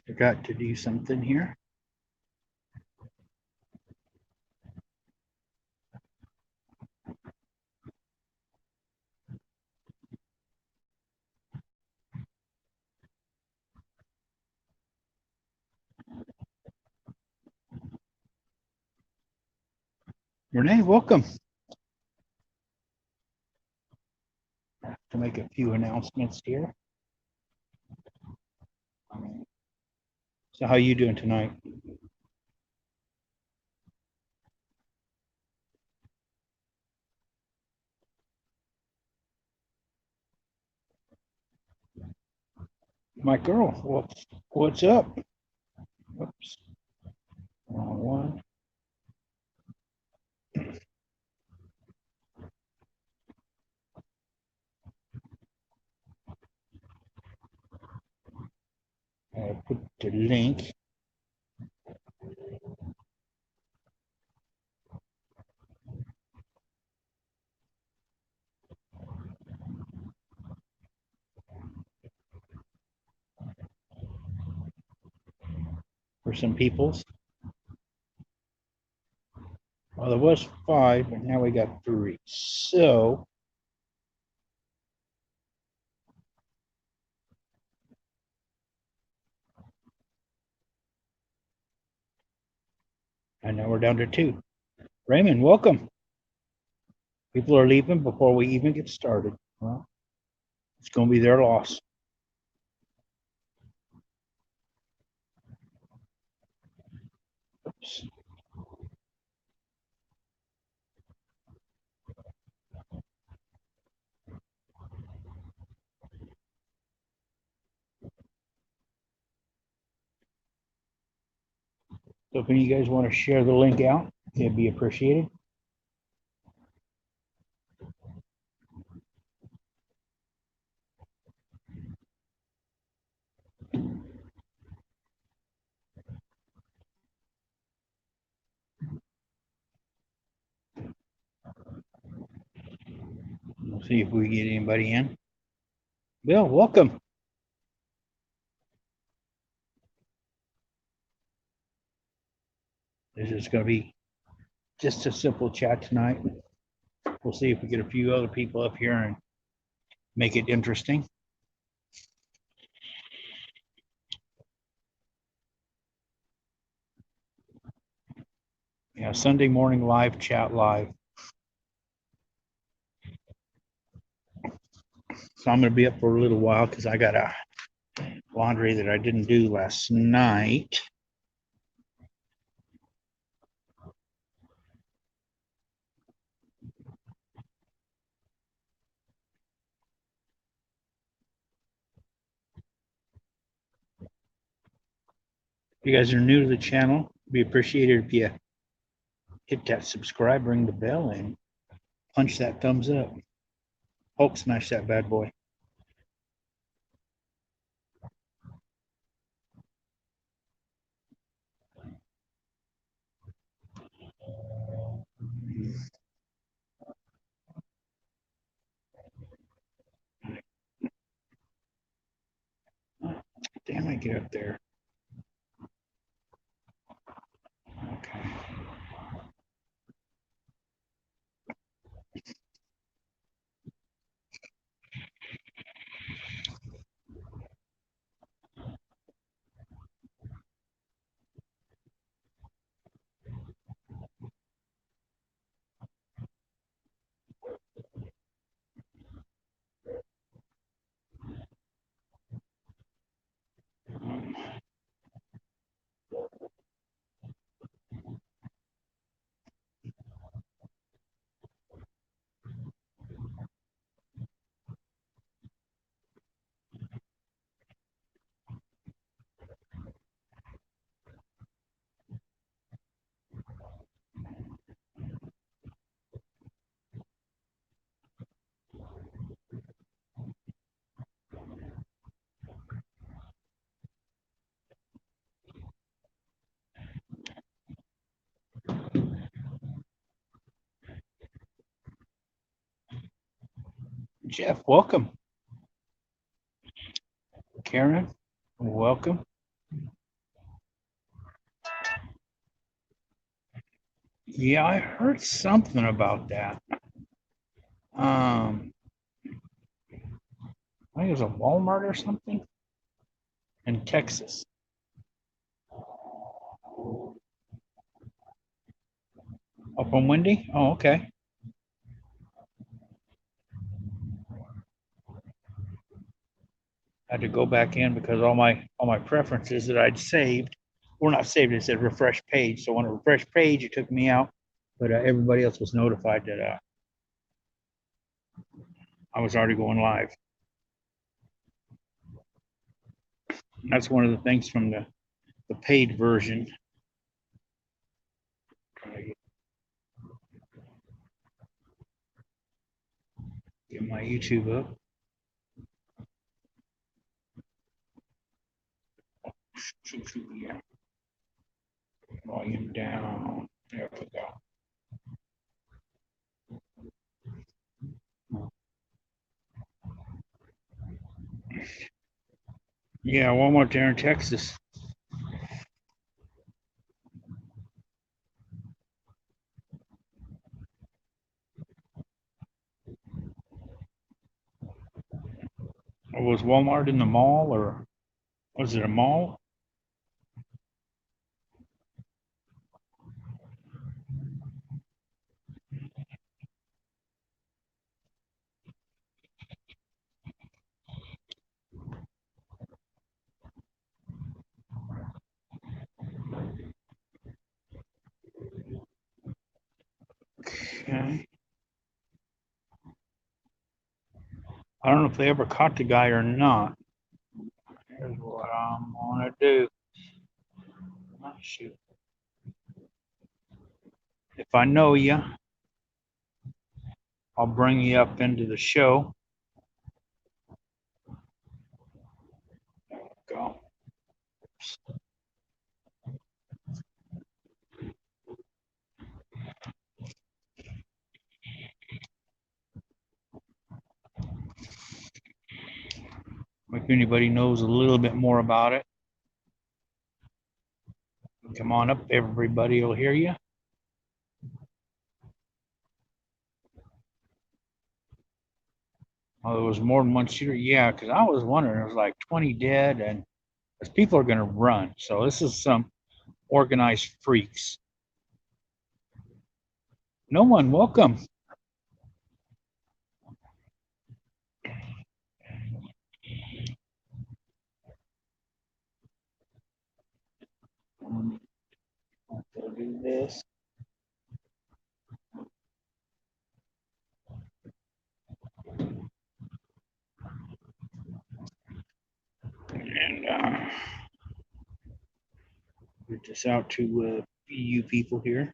Forgot to do something here. Renee, welcome. To make a few announcements here. So how are you doing tonight? My girl, what's up? Whoops. Wrong one. I'll put the link. For some people's. Well, there was 5, but now we got 3. So and now we're down to 2. Raymond, welcome. People are leaving before we even get started. Well, it's going to be their loss. Oops. So if any of you guys want to share the link out, it'd be appreciated. We'll see if we get anybody in. Bill, welcome. This is going to be just a simple chat tonight. We'll see if we get a few other people up here and make it interesting. Yeah, Sunday morning live chat live. So I'm going to be up for a little while because I got a laundry that I didn't do last night. If you guys are new to the channel, it'd be appreciated if you hit that subscribe, ring the bell, and punch that thumbs up. Hulk smash that bad boy. Damn, I get up there. Okay. Jeff, welcome. Karen, welcome. Yeah, I heard something about that. I think it was a Walmart or something in Texas. Up on Wendy? Oh, okay. I had to go back in because all my preferences that I'd saved were not saved. It said refresh page. So on a refresh page, it took me out, but everybody else was notified that I was already going live. And that's one of the things from the paid version. Get my YouTube up. Yeah. Volume down. There we go. Yeah, Walmart there in Texas. Was Walmart in the mall or was it a mall? Okay. I don't know if they ever caught the guy or not. Here's what I'm gonna do. Oh, shoot. If I know you, I'll bring you up into the show. Go. If anybody knows a little bit more about it, come on up. Everybody will hear you. Oh, there was more than one shooter. Yeah, because I was wondering, it was like 20 dead, and because people are going to run. So this is some organized freaks. No one, welcome. Go do this. And get this out to you people here.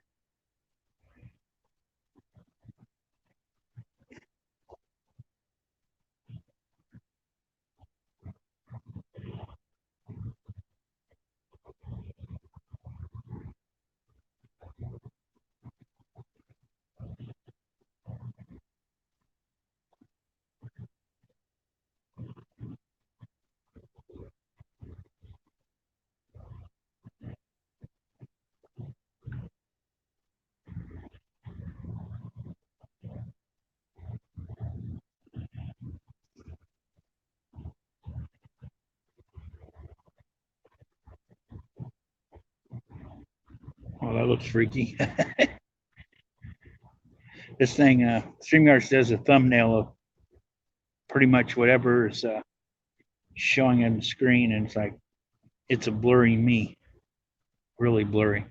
Oh, that looks freaky. This thing, StreamYard does a thumbnail of pretty much whatever is showing on the screen, and it's like it's a blurry me, really blurry.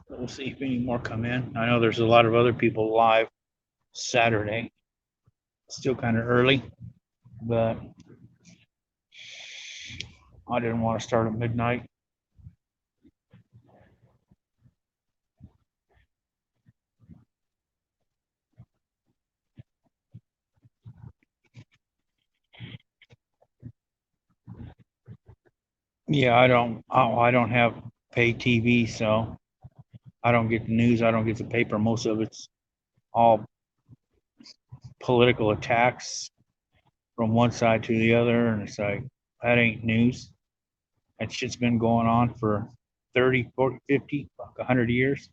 We'll see if any more come in. I know there's a lot of other people live Saturday. Still kind of early, but I didn't want to start at midnight. Yeah, I don't have pay TV, so I don't get the news. I don't get the paper. Most of it's all political attacks from one side to the other, and it's like that ain't news. That shit's been going on for 30, 40, 50, 100 years.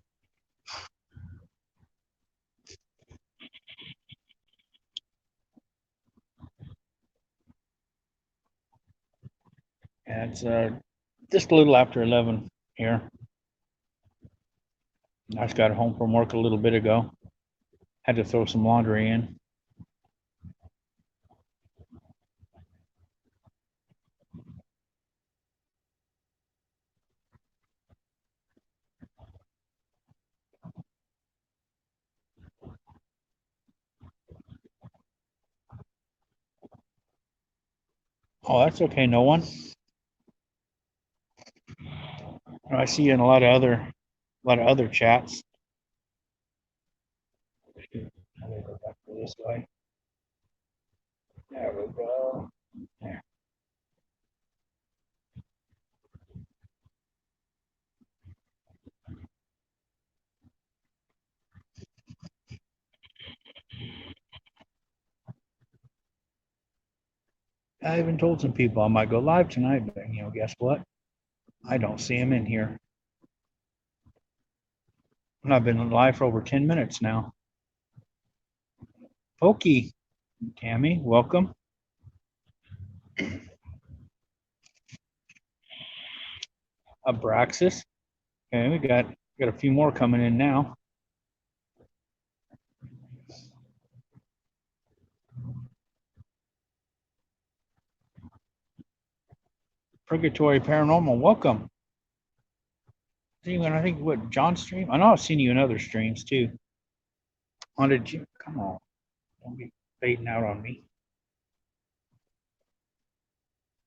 And it's just a little after 11 here. I just got home from work a little bit ago. Had to throw some laundry in. Oh, that's okay. No one. I see you in a lot of other chats. I'm gonna go back to this way. There we go. There. I even told some people I might go live tonight, but guess what? I don't see them in here. And I've been live for over 10 minutes now. Pokey, Tammy, welcome. Abraxas. Okay, we got a few more coming in now. Purgatory Paranormal, welcome. I think what John's stream. I know I've seen you in other streams too. Haunted Jim, come on, don't be fading out on me.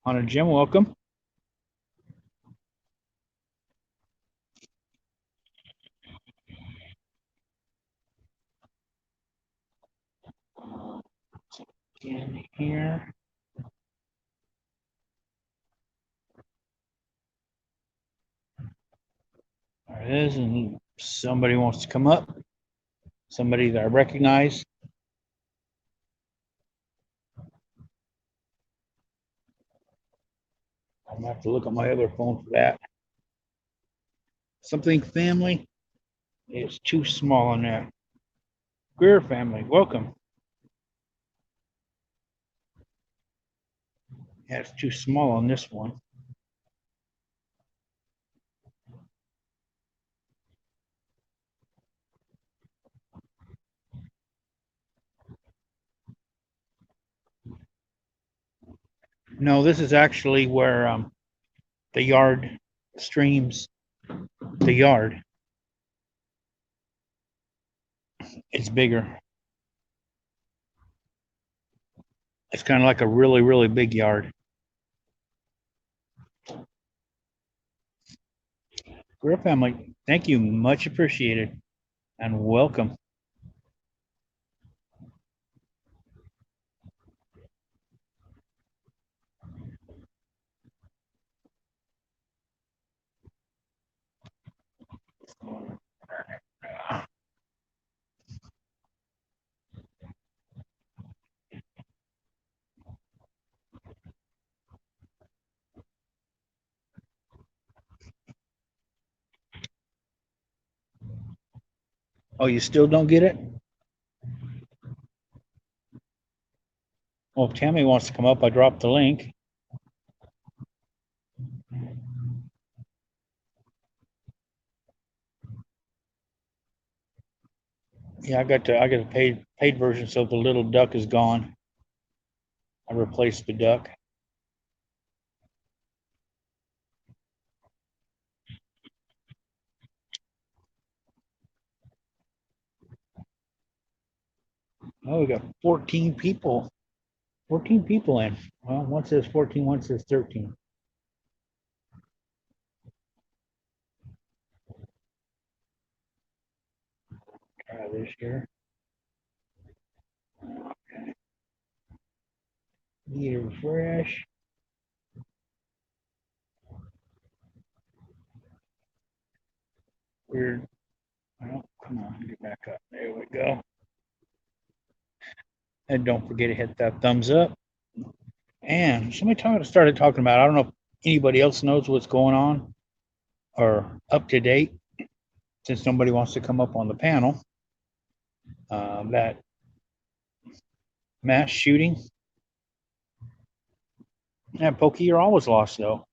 Haunted Jim, welcome. In here. There it is, and somebody wants to come up. Somebody that I recognize. I'm gonna have to look on my other phone for that. Something family. It's too small on that. Greer family, welcome. Yeah, it's too small on this one. No, this is actually where the yard streams. The yard. It's bigger. It's kind of like a really, really big yard. Greer family, thank you. Much appreciated. And welcome. Oh, you still don't get it? Well, if Tammy wants to come up, I dropped the link. Yeah, I got a paid version, so the little duck is gone. I replaced the duck. Oh, we got 14 people. 14 people in. Well, one says 14, one says 13. Try this here. Okay. Need a refresh. Weird. Well, come on, get back up. There we go. And don't forget to hit that thumbs up. And somebody started talking about, I don't know if anybody else knows what's going on or up to date, since nobody wants to come up on the panel. That mass shooting. Yeah, Pokey, you're always lost though.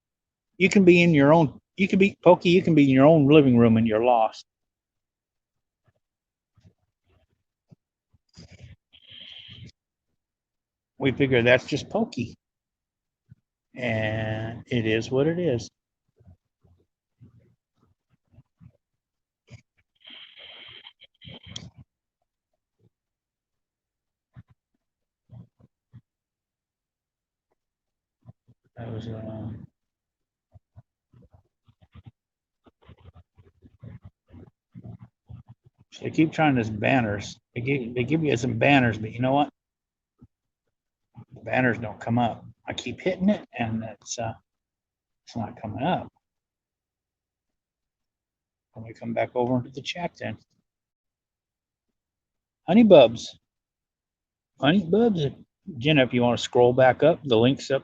You can be in your own. You can be Pokey. You can be in your own living room and you're lost. We figure that's just Pokey, and it is what it is. That was. They keep trying this banners. They give you some banners, but you know what? The banners don't come up. I keep hitting it, and it's not coming up. When we come back over into the chat, then Honey Bubs, Jenna, if you want to scroll back up, the link's up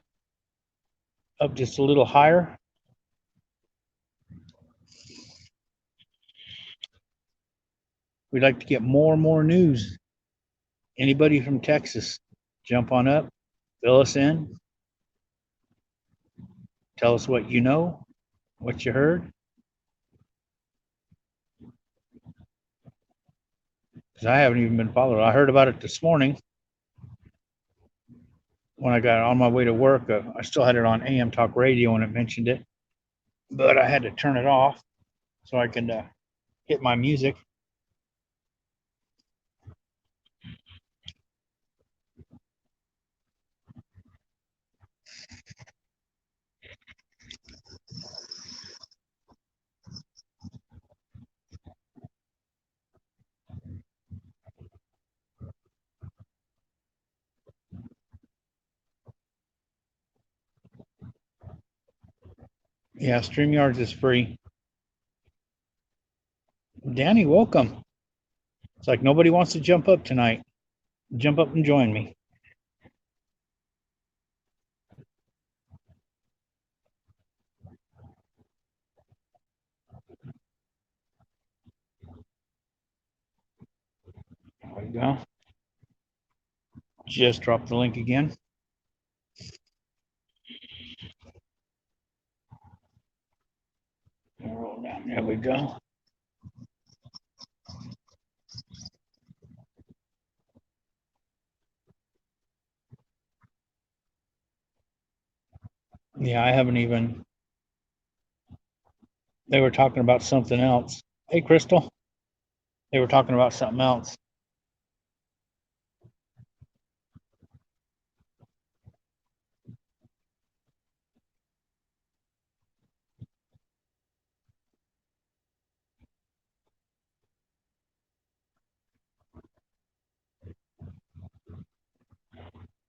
just a little higher. We'd like to get more and more news. Anybody from Texas, jump on up, fill us in, tell us what you know, what you heard. Because I haven't even been followed. I heard about it this morning when I got on my way to work. I still had it on AM Talk Radio when it mentioned it, but I had to turn it off so I could hit my music. Yeah, StreamYards is free. Danny, welcome. It's like nobody wants to jump up tonight. Jump up and join me. There we go. Just drop the link again. Roll down. There we go. Yeah, I haven't even. They were talking about something else. Hey, Crystal. They were talking about something else.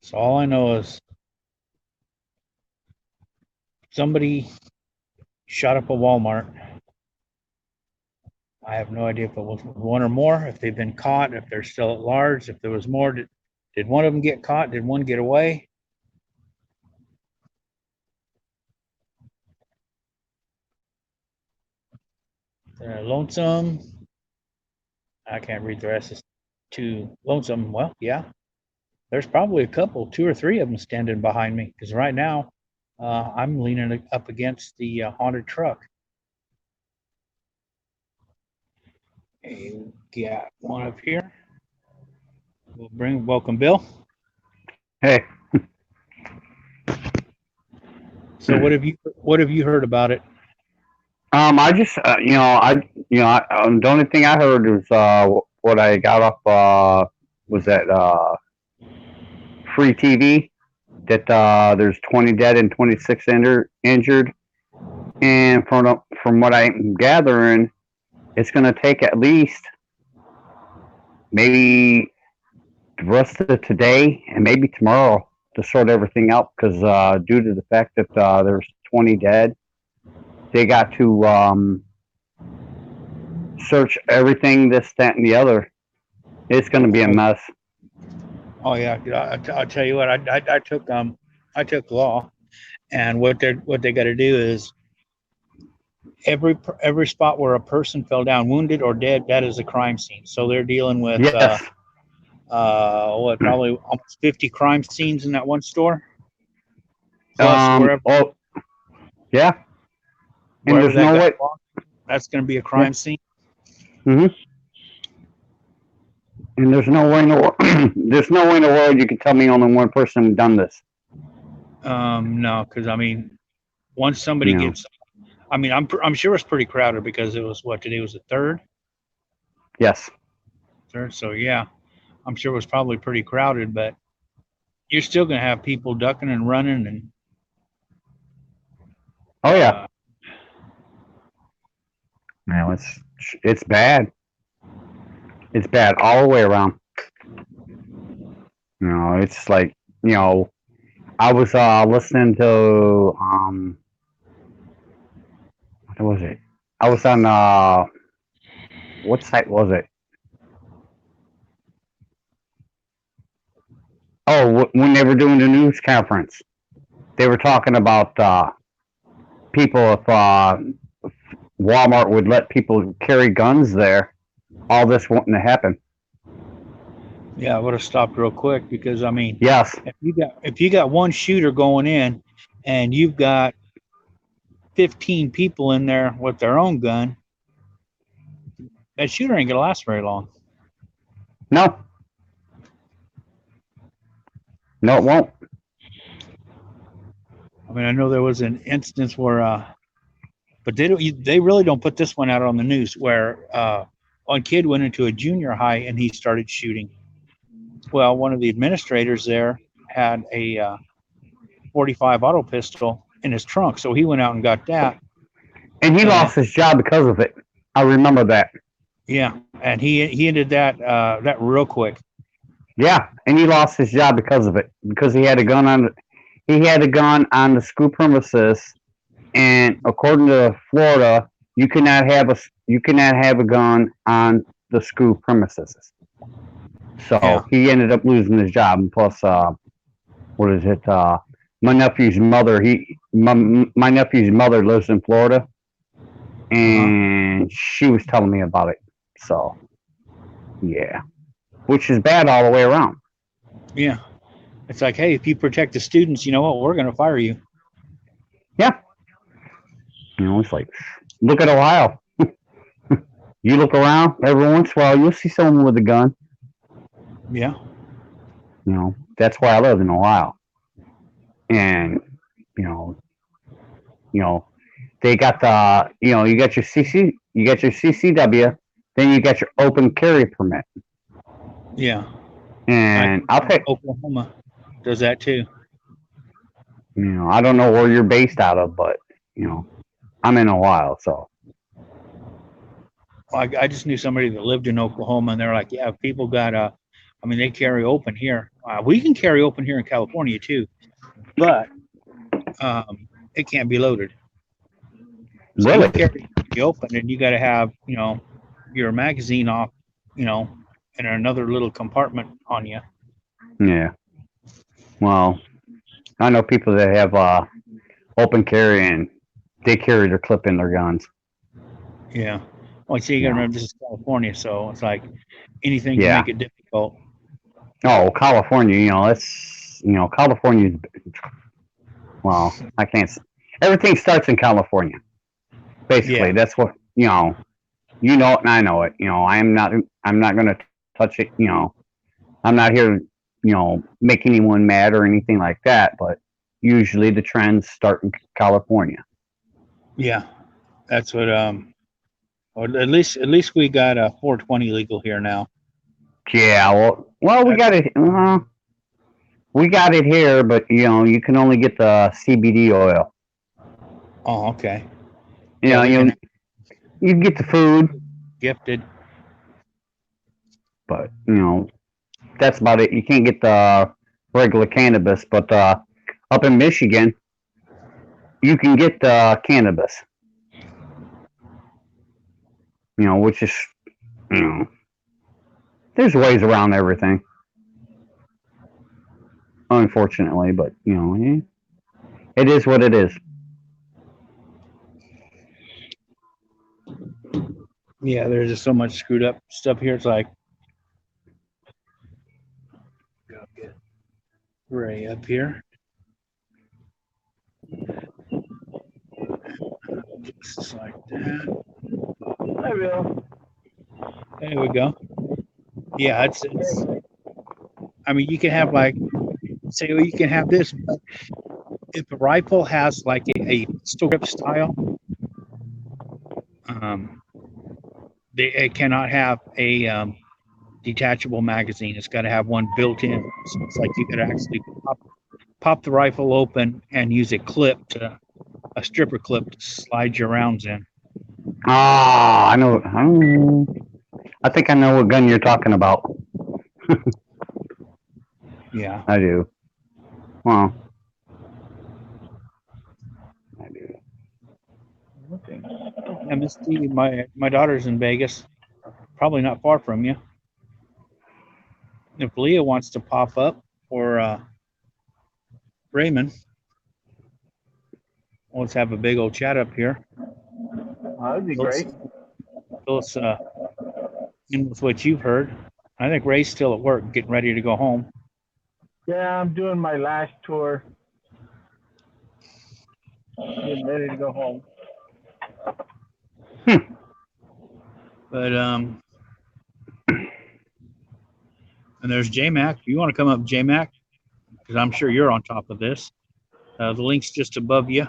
So all I know is somebody shot up a Walmart. I have no idea if it was one or more, if they've been caught, if they're still at large, if there was more. Did one of them get caught? Did one get away? Lonesome. I can't read the rest. It's too lonesome. Well, yeah, there's probably a couple, two or three of them standing behind me because right now I'm leaning up against the haunted truck. We got one up here. We'll welcome Bill. Hey. So what have you heard about it? I just, the only thing I heard was what I got off was that free TV that there's 20 dead and 26 injured, and from what I'm gathering, it's going to take at least maybe the rest of today and maybe tomorrow to sort everything out because due to the fact that there's 20 dead, they got to search everything, this, that, and the other. It's going to be a mess. Oh yeah, I'll tell you what. I took law, and what they got to do is every spot where a person fell down wounded or dead, that is a crime scene. So they're dealing with Yes. what, probably almost 50 crime scenes in that one store, plus wherever Oh, yeah. And wherever there's that no guy way. walked, that's going to be a Yeah. crime scene. hmm And there's no way in the world. There's no way in the world you can tell me only one person done this. No, because I mean, once somebody You know. gets, I mean, I'm sure it's pretty crowded because it was what, today was the third, Yes. third. So yeah, I'm sure it was probably pretty crowded, but you're still going to have people ducking and running and Oh yeah. uh, No, it's bad. It's bad all the way around. It's like I was listening to what was it? I was on what site was it? Oh, when they were doing the news conference, they were talking about people if Walmart would let people carry guns there, all this wouldn't have happened. yeah, I would have stopped real quick because I mean, Yes. if you got one shooter going in and you've got 15 people in there with their own gun, that shooter ain't gonna last very long. No. No, it won't. I mean, I know there was an instance where, but they really don't put this one out on the news where one kid went into a junior high and he started shooting. Well, one of the administrators there had a 45 auto pistol in his trunk, so he went out and got that. And he And lost his job because of it. I remember that. yeah, and he ended that real quick. Yeah, and he lost his job because of it. Because he had a gun on the school premises, and according to Florida, you cannot have a gun on the school premises. Yeah. So he ended up losing his job. And plus, what is it? My nephew's mother. My nephew's mother lives in Florida, and she was telling me about it. So yeah, which is bad all the way around. Yeah. It's like, hey, if you protect the students, you know what? We're going to fire you. Yeah, it's like look at Ohio. You look around every once in a while, you'll see someone with a gun. Yeah. That's why I live in Ohio, and you know, you know, they got you got your you got your CCW, then you got your open carry permit, Yeah. and I'll take. Oklahoma does that too. I don't know where you're based out of, but I'm in Ohio, so I just knew somebody that lived in Oklahoma, and they're like, yeah, people got I mean, they carry open here. We can carry open here in California too, but it can't be loaded. So you really, can carry open, and you got to have your magazine off, in another little compartment on you. yeah. Well, I know people that have open carry and they carry their clip in their guns. Yeah. Well, see, you got to remember this is California, so it's like anything can Yeah. make it difficult. Oh, California, that's California's. Well, I can't. Everything starts in California. Basically, Yeah. that's what you know it, and I know it. I'm not going to touch it. I'm not here to make anyone mad or anything like that. But usually the trends start in California. Yeah. That's what or at least we got a 420 legal here now. Yeah. Well, we got it. We got it here, but you can only get the CBD oil. Oh, okay. You Yeah, know, we you can you can get the food, gifted. but that's about it. You can't get the regular cannabis, but up in Michigan, you can get the cannabis. which is, you know, there's ways around everything, unfortunately, but, it is what it is. Yeah, there's just so much screwed up stuff here. It's like, go get Ray up here. Just like that. I will. There we go. Yeah, it's I mean, you can have like, say, well, you can have this, but if a rifle has like a pistol grip style, um, it cannot have a detachable magazine. It's got to have one built in. So it's like you could actually pop the rifle open and use a clip to a stripper clip to slide your rounds in. Ah, I know. I think I know what gun you're talking about. Yeah. I do. Well, I do. Okay. And Miss Dee, my daughter's in Vegas, probably not far from you. If Leah wants to pop up, or Raymond, let's have a big old chat up here. That'd be great. Fill us in with what you've heard. I think Ray's still at work, getting ready to go home. Yeah, I'm doing my last tour. Getting ready to go home. But and there's JMac. If you want to come up, JMac, because I'm sure you're on top of this. The link's just above you.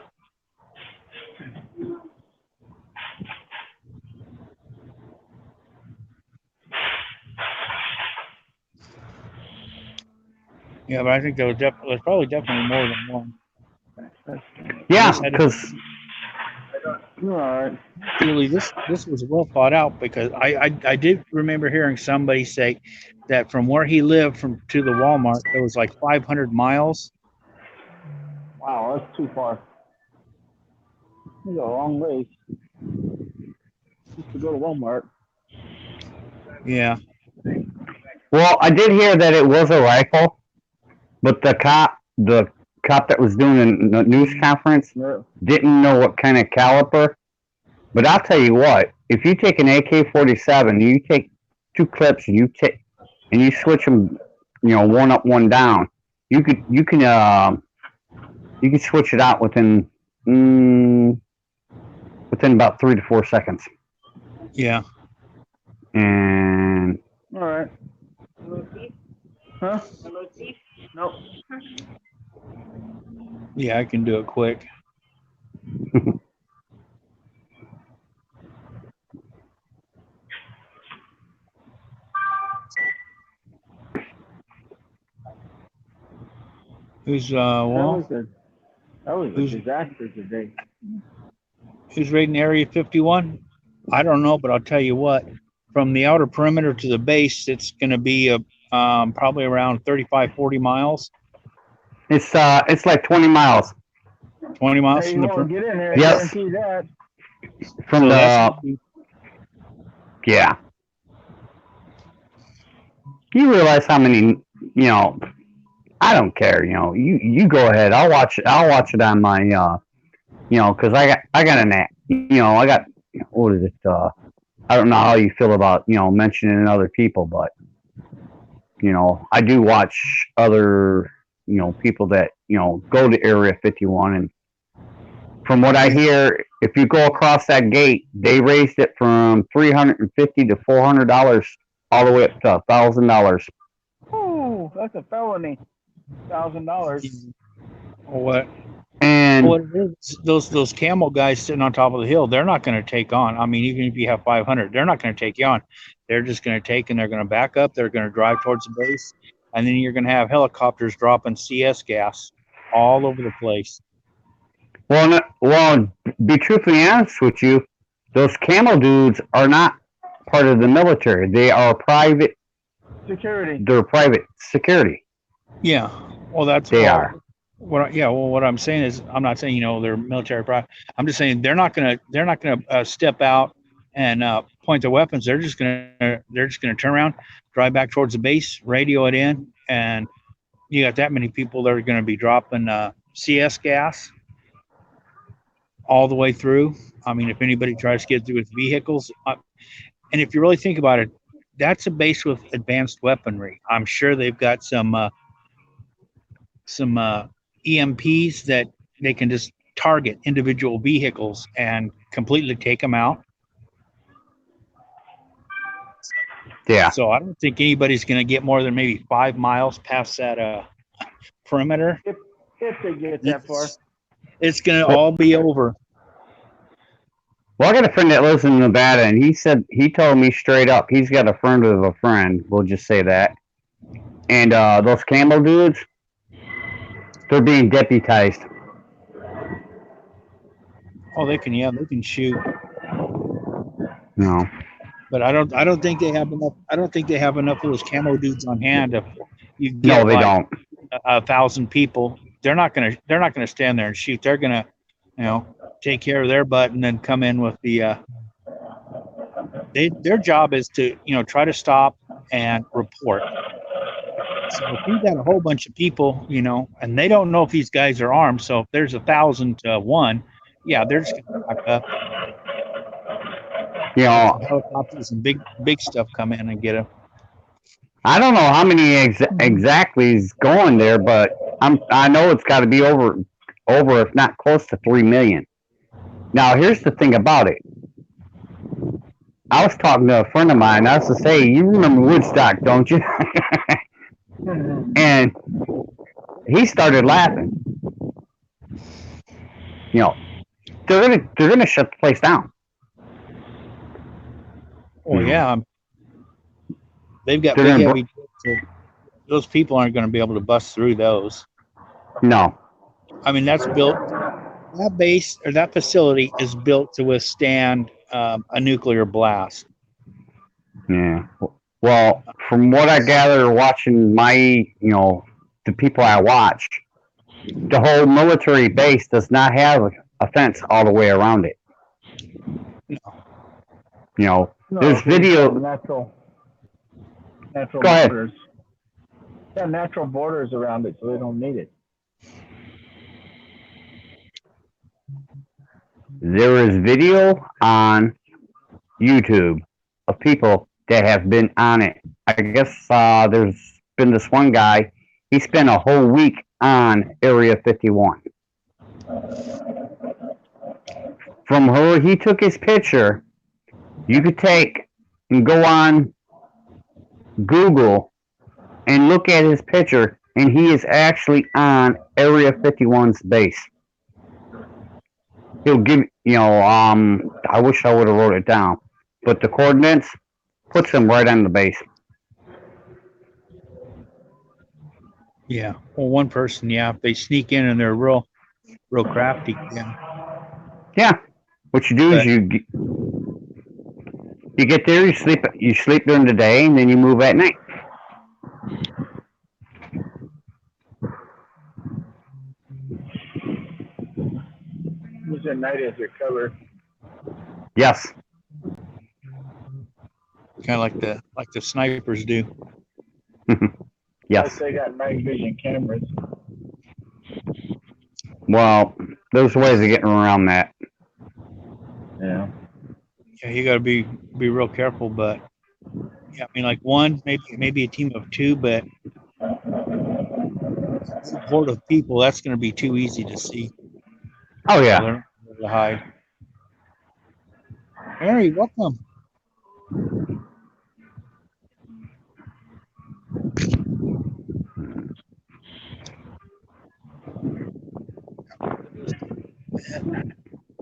Yeah, but I think there's probably definitely more than one. Yeah, because All right. Julie, this was well thought out, because I did remember hearing somebody say that from where he lived to the Walmart there was like 500 miles. Wow, that's too far. It's a long way. Just to go to Walmart. Yeah. well, I did hear that it was a rifle, but the cop that was doing the news conference Yeah. didn't know what kind of caliber. But I'll tell you what, if you take an AK-47, you take two clips and you switch them, one up, one down, you can switch it out within about 3 to 4 seconds. Yeah. And All right. Huh? Nope. Yeah, I can do it quick. Who's well? That was a disaster today. Who's raiding Area 51? I don't know, but I'll tell you what. From the outer perimeter to the base, it's going to be probably around 35, 40 miles. it's like 20 miles 20 miles Hey, from you the won't perimeter. get in there. I Yes. guarantee that. from So that's the gonna be- yeah. You realize how many, I don't care, you go ahead. I'll watch it on my, because I got an app, I got, what is it? I don't know how you feel about, mentioning other people, but, I do watch other, people that, go to Area 51. And from what I hear, if you go across that gate, they raised it from $350 to $400 all the way up to $1,000. Oh, that's a felony. $1,000. what? And What it is, those camel guys sitting on top of the hill, they're not going to take on. I mean, even if you have 500, they're not going to take you on. They're just going to take and they're going to back up. They're going to drive towards the base, and then you're going to have helicopters dropping CS gas all over the place. well, be truthfully honest with you, those camel dudes are not part of the military. They are private. Security. They're private security. Yeah, well, that's They are. What I'm saying is, I'm not saying they're military private. I'm just saying they're not gonna step out and point their weapons, they're just gonna turn around, drive back towards the base, radio it in, and you got that many people that are going to be dropping CS gas all the way through. I mean, if anybody tries to get through with vehicles, and if you really think about it, that's a base with advanced weaponry. I'm sure they've got some EMPs that they can just target individual vehicles and completely take them out. Yeah. So I don't think anybody's going to get more than maybe 5 miles past that perimeter. If they get that far. It's going to all be over. Well, I got a friend that lives in Nevada, and he told me straight up he's got a friend of a friend. We'll just say that. And those camo dudes, they're being deputized. Oh, they can shoot. No. But I don't think they have enough. I don't think they have enough of those camo dudes on hand. If you get No, they don't. 1,000 people, they're not gonna stand there and shoot. They're gonna, take care of their butt and then come in with the. Their job is to try to stop and report. So if you got a whole bunch of people, and they don't know if these guys are armed, so if there's 1,000 to 1, yeah, they're just gonna back up. Helicopters and big stuff come in and get them. I don't know how many exactly is going there, but I know it's got to be over if not close to 3 million. Now here's the thing about it. I was talking to a friend of mine. I was to say, you remember Woodstock, don't you? And he started laughing. They're gonna shut the place down. Oh yeah, they've got big heavy. Those people aren't going to be able to bust through those. No. I mean, that's built. That base or that facility is built to withstand a nuclear blast. Yeah. Well, from what I gather, watching the people I watch, the whole military base does not have a fence all the way around it. No. There's video. Natural Go ahead. borders. Yeah, natural borders around it, so they don't need it. There is video on YouTube of people that have been on it. I guess there's been this one guy. He spent a whole week on Area 51. From where he took his picture, you could take and go on Google and look at his picture, and he is actually on Area 51's base. He'll give, I wish I would have wrote it down, but the coordinates puts him right on the base. Yeah. Well, one person, if they sneak in and they're real crafty, yeah. Yeah. What you do is you get there, you sleep during the day, and then you move at night. Use at night as your cover. Yes. Kind of like the snipers do. Yes. Like they got night vision cameras. Well, there's ways of getting around that. Yeah. Yeah, you got to be real careful, but yeah, I mean, like one, maybe a team of two, but a horde of people, that's going to be too easy to see. Oh yeah. So they're able to hide. Mary, welcome.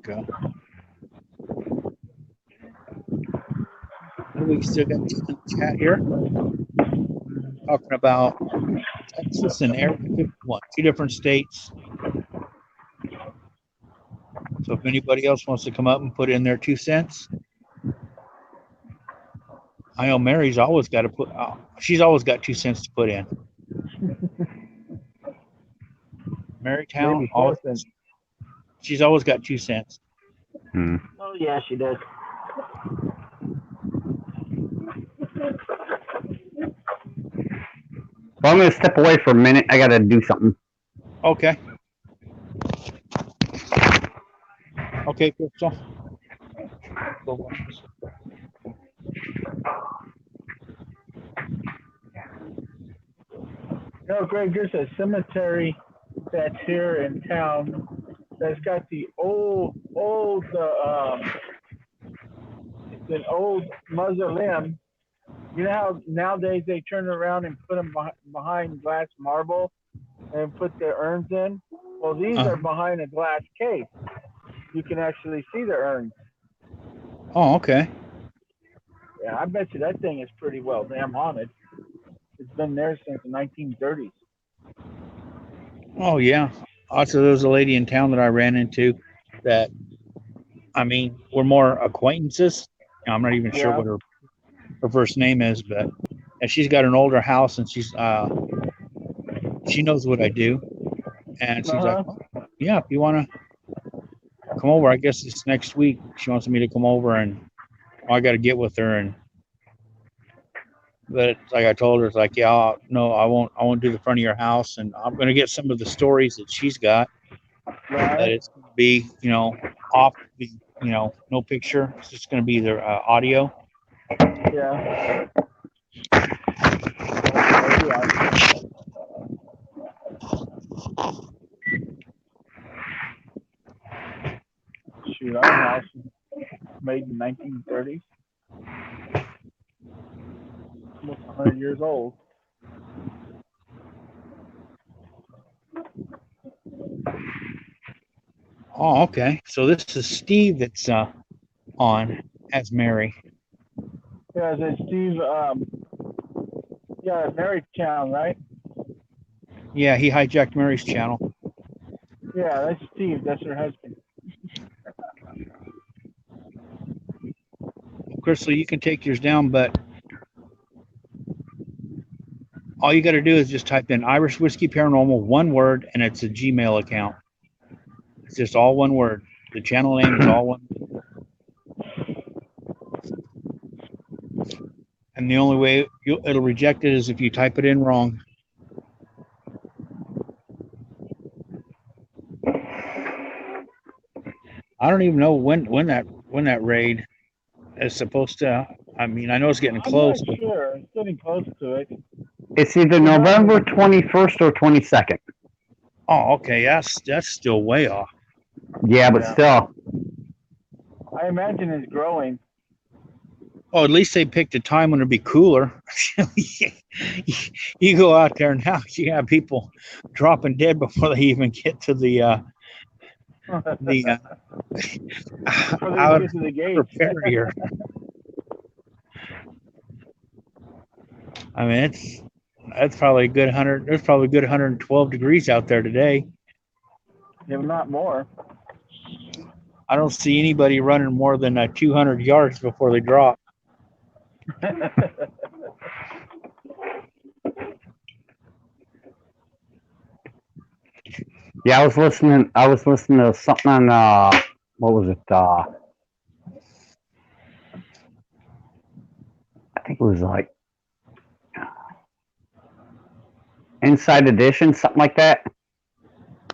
Go. We still got the chat here talking about Texas and Area 51, 2 different states. So if anybody else wants to come up and put in their 2 cents, I know Mary's always got to put. She's always got 2 cents to put in. Marytown, she's always got 2 cents. Hmm. Oh yeah, she does. Well, I'm gonna step away for a minute. I gotta do something. Okay. Okay, Crystal. No, Greg, there's a cemetery that's here in town that's got the it's an old mausoleum. You know how nowadays they turn around and put them behind glass marble and put their urns in? Well, these are behind a glass case. You can actually see the urns. Oh, okay. Yeah, I bet you that thing is pretty well damn haunted. It's been there since the 1930s. Oh, yeah. Also, there was a lady in town that I ran into that, I mean, we're more acquaintances. I'm not even sure Yeah. what her first name is, but and she's got an older house and she knows what I do. And she's like, Uh-huh. oh, yeah, if you want to come over, I guess it's next week. She wants me to come over and I got to get with her. And but like I told her, it's like, yeah, no, I won't do the front of your house. And I'm going to get some of the stories that she's got that Right. it's going to be, off, no picture. It's just going to be the audio. Yeah. That'd be awesome. Shoot, our house was made in the 1930s. Almost 100 years old. Oh, okay. So this is Steve that's on as Mary. Yeah, it's Steve, yeah, Marytown, right? Yeah, he hijacked Mary's channel. Yeah, that's Steve. That's her husband. Crystal, you can take yours down, but all you got to do is just type in Irish Whiskey Paranormal, one word, and it's a Gmail account. It's just all one word. The channel name is all one. And the only way it'll reject it is if you type it in wrong. I don't even know when that raid is supposed to. I mean, I know it's getting close. I'm not sure. It's getting close to it. It's either November 21st or 22nd. Oh, okay. That's still way off. Yeah, but still. I imagine it's growing. Oh, at least they picked a time when it'd be cooler. You go out there now, you have people dropping dead before they even get to the Before they out get to the gate. barrier. I mean, that's probably a good 100. There's probably a good 112 degrees out there today. If not more. I don't see anybody running more than 200 yards before they drop. Yeah, I was listening to something on what was it? I think it was like Inside Edition, something like that.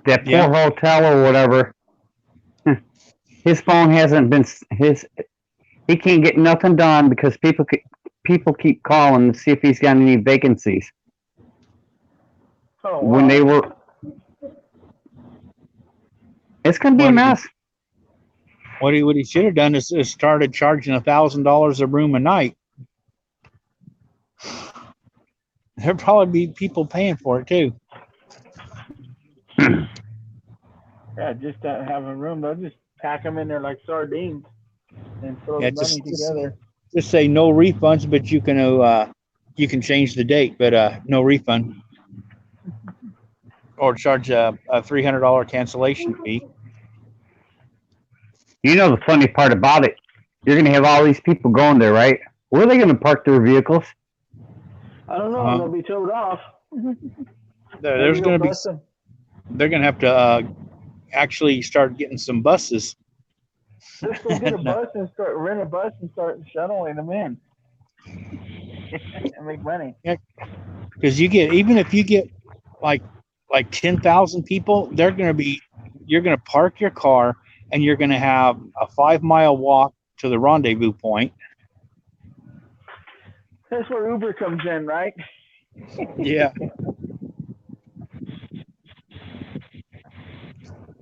That poor Yeah. hotel or whatever. His phone hasn't been he can't get nothing done because people keep calling to see if he's got any vacancies. Oh, When wow. they were, it's gonna be a mess. What he should have done is started charging $1,000 a room a night. There'd probably be people paying for it too. Yeah, just to have a room. They'll just pack them in there like sardines and throw Yeah, the money together. just say no refunds, but you can change the date, but no refund. Or charge a $300 cancellation fee. You know the funny part about it, you're gonna have all these people going there, right? Where are they gonna park their vehicles? I don't know. They'll be towed off. There's going to be. They're going to have to actually start getting some buses. Just go get a bus and rent a bus and start shuttling them in and make money. Yeah, because even if you get like 10,000 people, you're gonna park your car and you're gonna have a 5 mile walk to the rendezvous point. That's where Uber comes in, right? Yeah,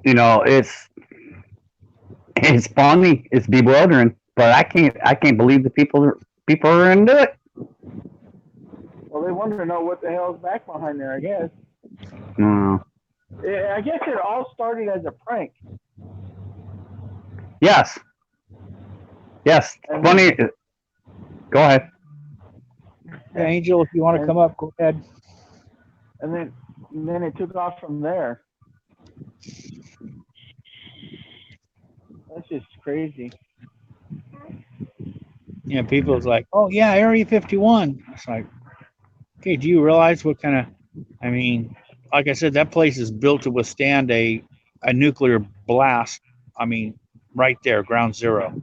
You know, it's funny, it's bewildering, but I can't believe the people are into it. Well, they want to know what the hell's back behind there, I guess. Mm. I guess it all started as a prank. Yes, yes. And Funny. Go ahead. yeah, Angel, if you want to come up, go ahead. and then it took off from there. That's just crazy. You know, people's like, oh yeah, Area 51. It's like, okay, do you realize what kind of? I mean, like I said, that place is built to withstand a nuclear blast. I mean, right there, ground zero.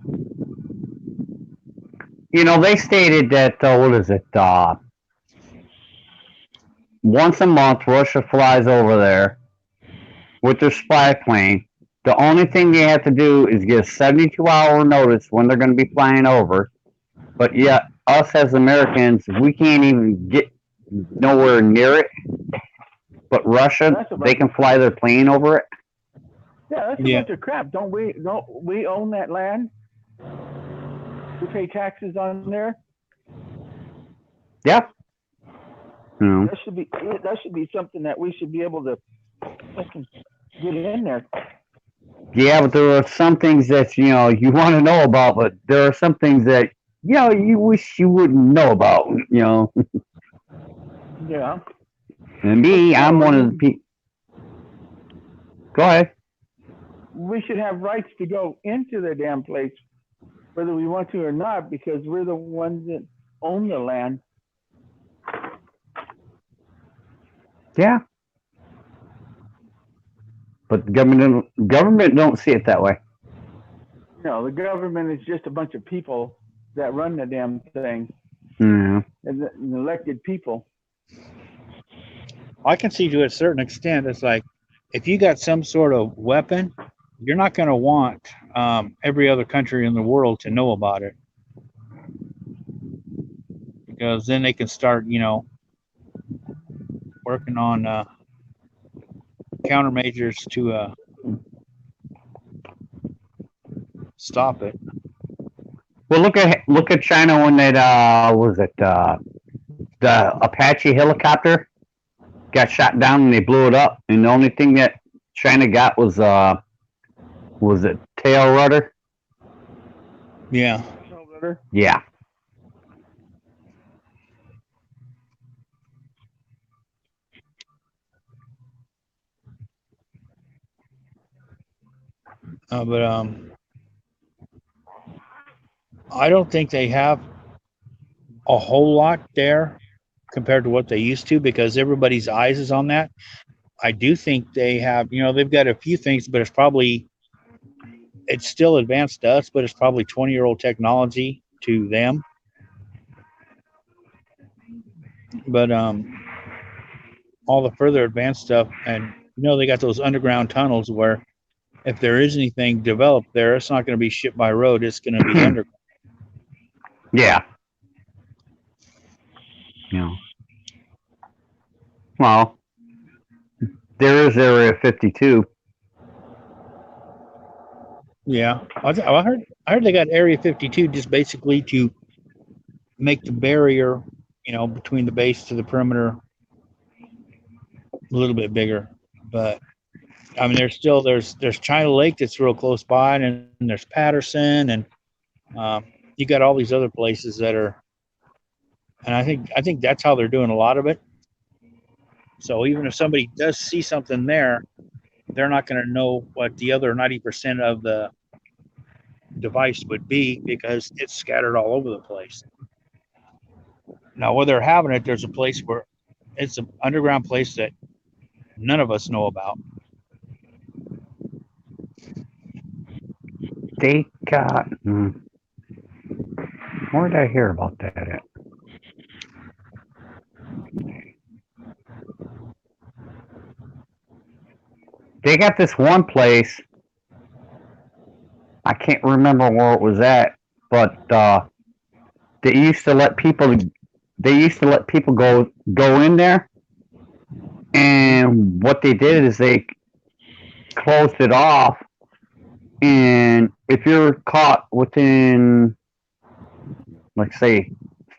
You know, they stated that what is it? Once a month, Russia flies over there with their spy plane. The only thing they have to do is give 72-hour notice when they're going to be flying over. But yet, us as Americans, we can't even get nowhere near it. But Russia, they can fly their plane over it. Yeah, that's a bunch of crap. Don't we own that land? We pay taxes on there. Yeah. Mm. That should be something that we should be able to get in there. Yeah, but there are some things that you want to know about, but there are some things that you wish you wouldn't know about. Yeah. And me, I'm one of the people. Go ahead. We should have rights to go into the damn place, whether we want to or not, because we're the ones that own the land. Yeah. But the government don't see it that way. No, the government is just a bunch of people that run the damn thing. Mm. And elected people. I can see to a certain extent, it's like if you got some sort of weapon, you're not going to want every other country in the world to know about it, because then they can start, working on countermeasures to stop it. Well, look at China when that was it the Apache helicopter got shot down and they blew it up, and the only thing that China got was it tail rudder? Yeah. Yeah. But I don't think they have a whole lot there compared to what they used to, because everybody's eyes is on that. I do think they have, they've got a few things, but it's still advanced to us, but it's probably 20-year-old technology to them. But all the further advanced stuff, and they got those underground tunnels where if there is anything developed there, it's not going to be shipped by road, it's going to be underground. Yeah. Well, there is Area 52. Yeah, I heard they got Area 52 just basically to make the barrier, between the base to the perimeter a little bit bigger. But I mean, there's China Lake that's real close by, and there's Patterson, and you got all these other places that are, and I think that's how they're doing a lot of it. So even if somebody does see something there, they're not going to know what the other 90% of the device would be, because it's scattered all over the place. Now, where they're having it, there's a place where it's an underground place that none of us know about. They got. Where did I hear about that at? they got this one place. I can't remember where it was at, but they used to let people. They used to let people go in there, and what they did is they closed it off. And if you're caught within, like, say,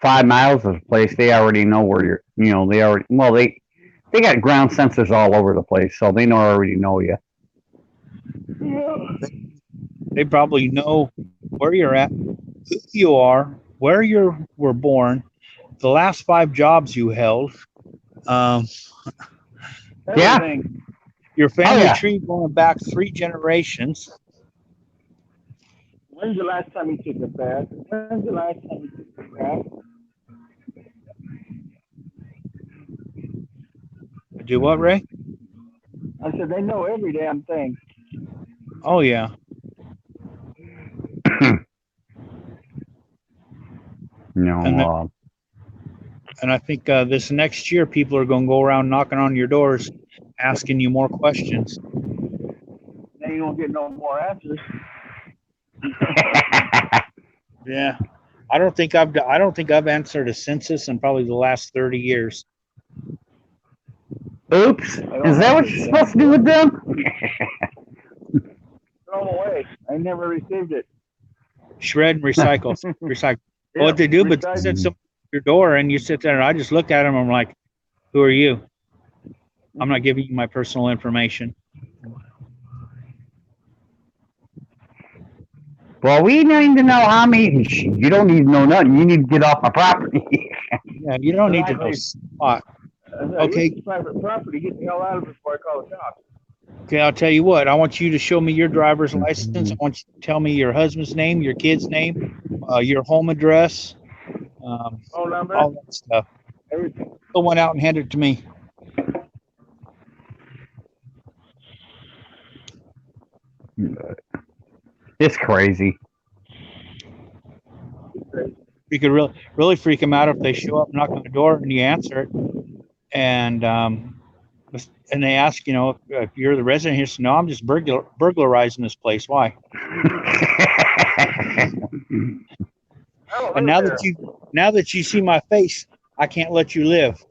5 miles of the place, they already know where you're. You know, they already. Well, they got ground sensors all over the place, so they already know you. Yeah. They probably know where you're at, who you are, where you were born, the last 5 jobs you held, um, Yeah. Everything. your Oh family yeah. tree going back 3 generations. When's the last time you took a bath? When's the last time you took a bath? Do what, Ray? I said they know every damn thing. Oh yeah. And No. and I think this next year people are going to go around knocking on your doors, asking you more questions. Then you don't get no more answers. Yeah. I don't think I've answered a census in probably the last 30 years. Oops. I don't Is that have what to you're do supposed to do with them? Throw them away. I never received it. Shred and recycle. Recycle. Yeah, What they do, but they recycle. send some at your door and you sit there and I just look at them. I'm like, who are you? I'm not giving you my personal information. Well, we need to know how many. You don't need to know nothing. You need to get off my property. Yeah, you don't need to know Exactly. spot. Okay. It's private property. Get the hell out of it before I call the cops. Okay, I'll tell you what. I want you to show me your driver's license. I want you to tell me your husband's name, your kid's name, your home address, Phone number, all that stuff. everything. Pull one out and hand it to me. It's crazy. You could really freak them out if they show up, knock on the door, and you answer it, and they ask, if you're the resident here. So no, I'm just burglarizing this place. Why? Oh, And look there. now that you see my face, I can't let you live.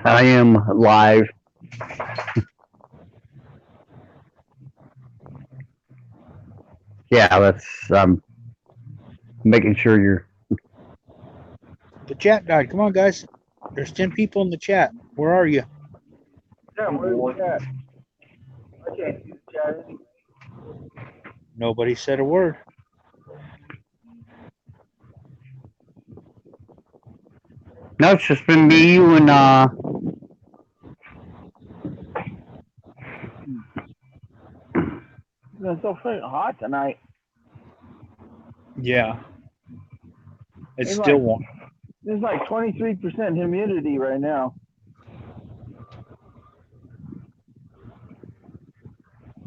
I am live. Yeah, that's making sure you're. The chat died. Come on, guys. There's 10 people in the chat. Where are you? Yeah, where's the chat? I can't see the chat anyway. Nobody said a word. No, it's just been me, you, and It's been so freaking hot tonight. Yeah. It's It's still like- warm. There's like 23% humidity right now.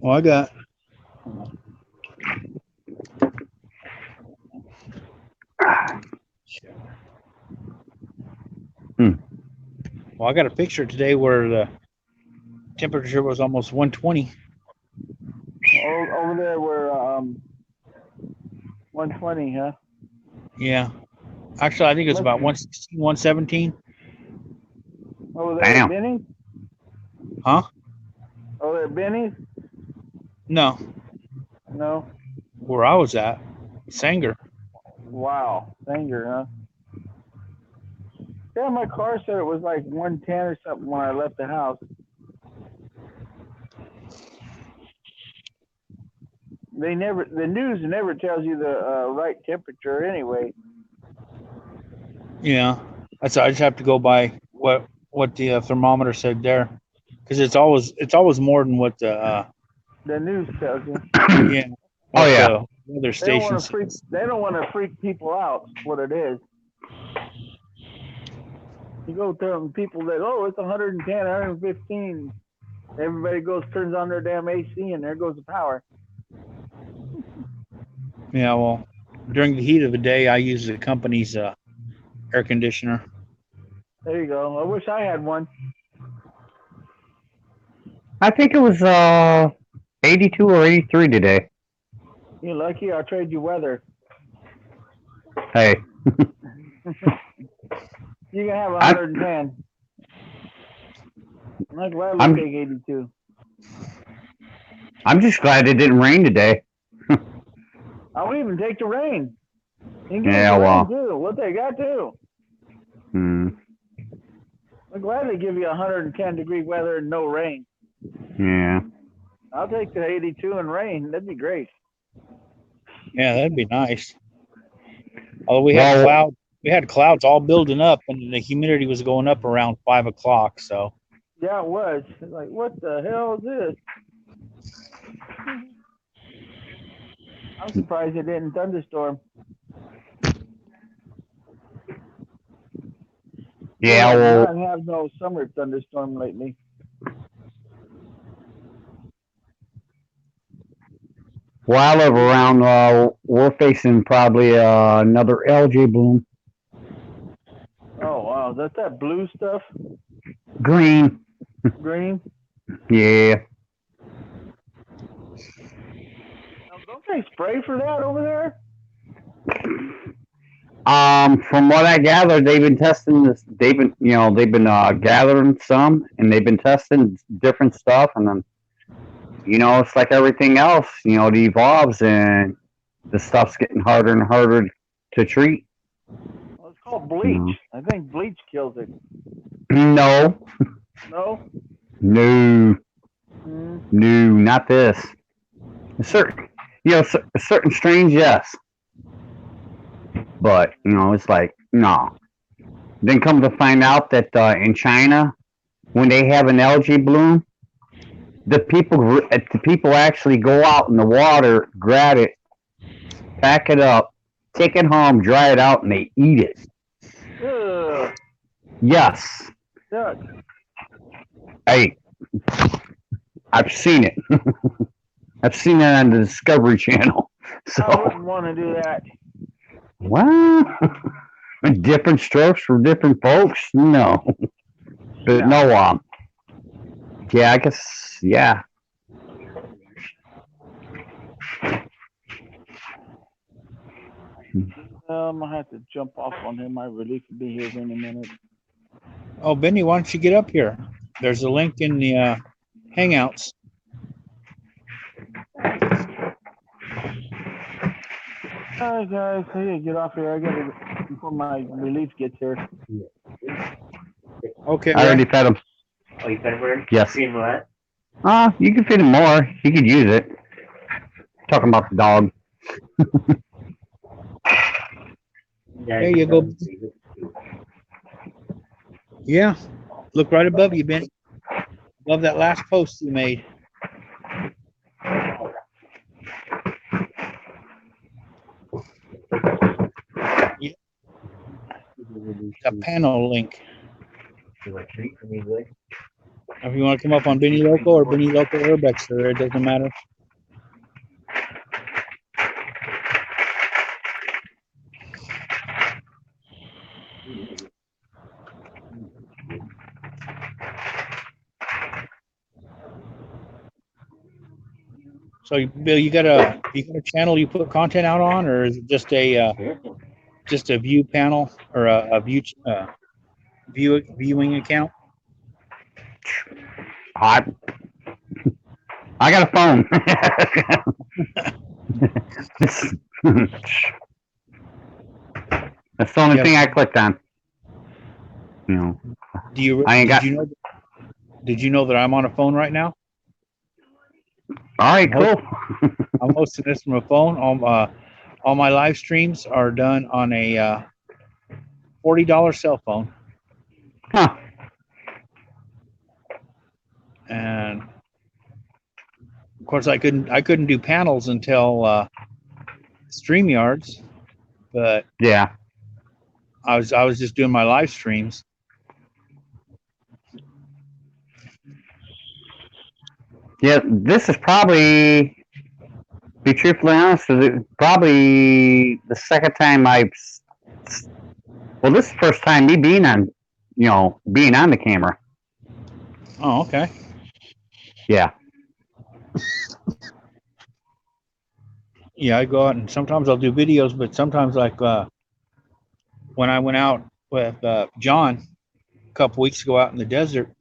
Well, I got. Well, I got a picture today where the temperature was almost 120. Over there, we're 120, huh? Yeah. Actually, I think it's about 116, 117. Over there Damn. at Benny's? Huh? Over there at Benny's? No. No. Where I was at, Sanger. Wow. Sanger, huh? Yeah, my car said it was like 110 or something when I left the house. The news never tells you the right temperature anyway. Yeah. I just have to go by what the thermometer said there, because it's always more than what the The news tells you. yeah. Oh, what yeah. the weather station says. They don't want to freak people out. Is what it is. You go tell people that, oh, it's 110, 115. Everybody turns on their damn AC, and there goes the power. Yeah, well, during the heat of the day, I use the company's air conditioner. There you go. I wish I had one. I think it was 82 or 83 today. You're lucky. I'll trade you weather. Hey, You can have 110. I'd gladly I'm- take 82. I'm just glad it didn't rain today. I would even take the rain. You can give Yeah, us the well. rain too. What they got too. Hmm. I'm glad they give you 110-degree weather and no rain. Yeah. I'll take the 82 and rain. That'd be great. Yeah, that'd be nice. Although we Well- had clouds all building up, and the humidity was going up around 5 o'clock. So Yeah, it was. It's like, what the hell is this? I'm surprised it didn't thunderstorm. Yeah, We well, don't have no summer thunderstorm lately. where I live around, we're facing probably another algae bloom. Oh wow, that's that blue stuff, Green. green. Yeah. Now, don't they spray for that over there? From what I gathered, they've been testing this. They've been gathering some, and they've been testing different stuff, and then, it's like everything else. It evolves, and the stuff's getting harder and harder to treat. Well, it's called bleach. I think bleach kills it. No, No. no, Mm. no, not this. Certain strains, yes, but it's like no. Then come to find out that in China, when they have an algae bloom, the people actually go out in the water, grab it, pack it up, take it home, dry it out, and they eat it. Ugh. Yes, Yuck. hey, I've seen it. I've seen it on the Discovery Channel. I So, wouldn't want to do that. well, different strokes for different folks. No, but no, yeah, I guess, yeah. I have to jump off on him. My relief will be here in a minute. oh, Benny, why don't you get up here? There's a link in the Hangouts. All right, guys, I gotta get off here. I gotta before my relief gets here. Okay, I already fed him. Oh, you fed him already? Yes. Feed him what? You can feed him more. He could use it. Talking about the dog. There you go. Yeah, look right above you, Benny. Above that last post you made. Yeah. A panel link. You want a treat for me, Willie? If you want to come up on Benny Loco or Benny Loco Urbexer, it doesn't matter. So, Bill, you got a channel you put content out on, or is it just a view panel or a viewing account? I got a phone. That's the only Yeah. thing I clicked on. Do you? I ain't did got- you know? Did you know that I'm on a phone right now? All right, cool. I'm hosting this from a phone. All my live streams are done on a $40 cell phone, Huh. and of course I couldn't do panels until StreamYards, but Yeah. I was just doing my live streams. Yeah, this is probably, be truthfully honest with you, probably the second time well, this is the first time me being on, being on the camera. Oh, okay. Yeah. Yeah, I go out and sometimes I'll do videos, but sometimes like when I went out with John a couple weeks ago out in the desert,